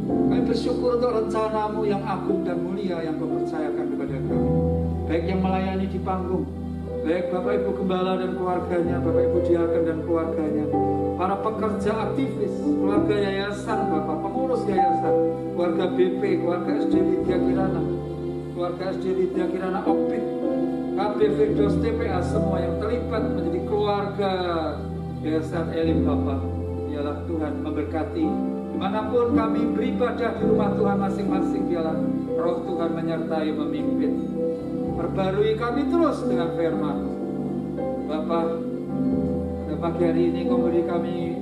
S3: Kami bersyukur untuk rencana-Mu yang agung dan mulia yang Kau percayakan kepada kami. Baik yang melayani di panggung, baik Bapak Ibu Gembala dan keluarganya, Bapak Ibu Diaken dan keluarganya, para pekerja aktivis, keluarga yayasan, Bapak pengurus yayasan, keluarga BP, keluarga SD Lidya Kirana, keluarga SD Lidya Kirana Opik, KBV Dos TPA, semua yang terlibat menjadi keluarga yayasan Elim, Bapak. Biarlah Tuhan memberkati dimanapun kami beribadah di rumah Tuhan masing-masing. Biarlah Roh Tuhan menyertai, memimpin, perbarui kami terus dengan firman. Bapak, pada pagi hari ini Kau beri kami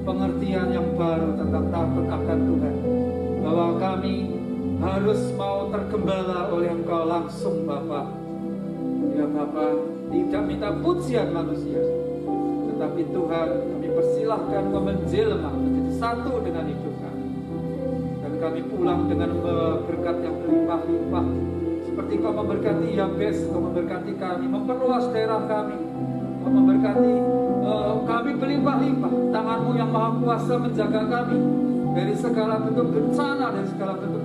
S3: pengertian yang baru tentang takut akan Tuhan, bahwa kami harus mau tergembala oleh Engkau langsung, Bapak. Ya Bapak, tidak minta pujian manusia, tetapi Tuhan, kami persilahkan Kau menjelma menjadi satu dengan hidup kami. Dan kami pulang dengan berkat yang berlimpah-limpah, seperti Kau memberkati Yabes, Kau memberkati kami, memperluas daerah kami, Kau memberkati kami berlimpah-limpah. Tangan-Mu yang maha kuasa menjaga kami dari segala bentuk bencana, dari segala bentuk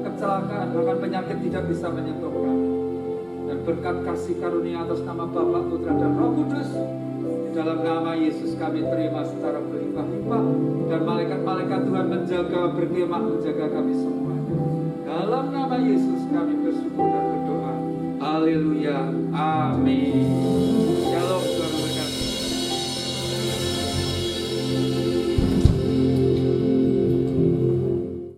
S3: kecelakaan, bahkan penyakit tidak bisa menyentuh kami. Dan berkat kasih karunia atas nama Bapa, Putra dan Roh Kudus, di dalam nama Yesus kami terima secara berlimpah-limpah. Dan malaikat-malaikat Tuhan menjaga, berkemah, menjaga kami semua. Dalam nama Yesus kami bersyukur dan berdoa. Haleluya. Amin.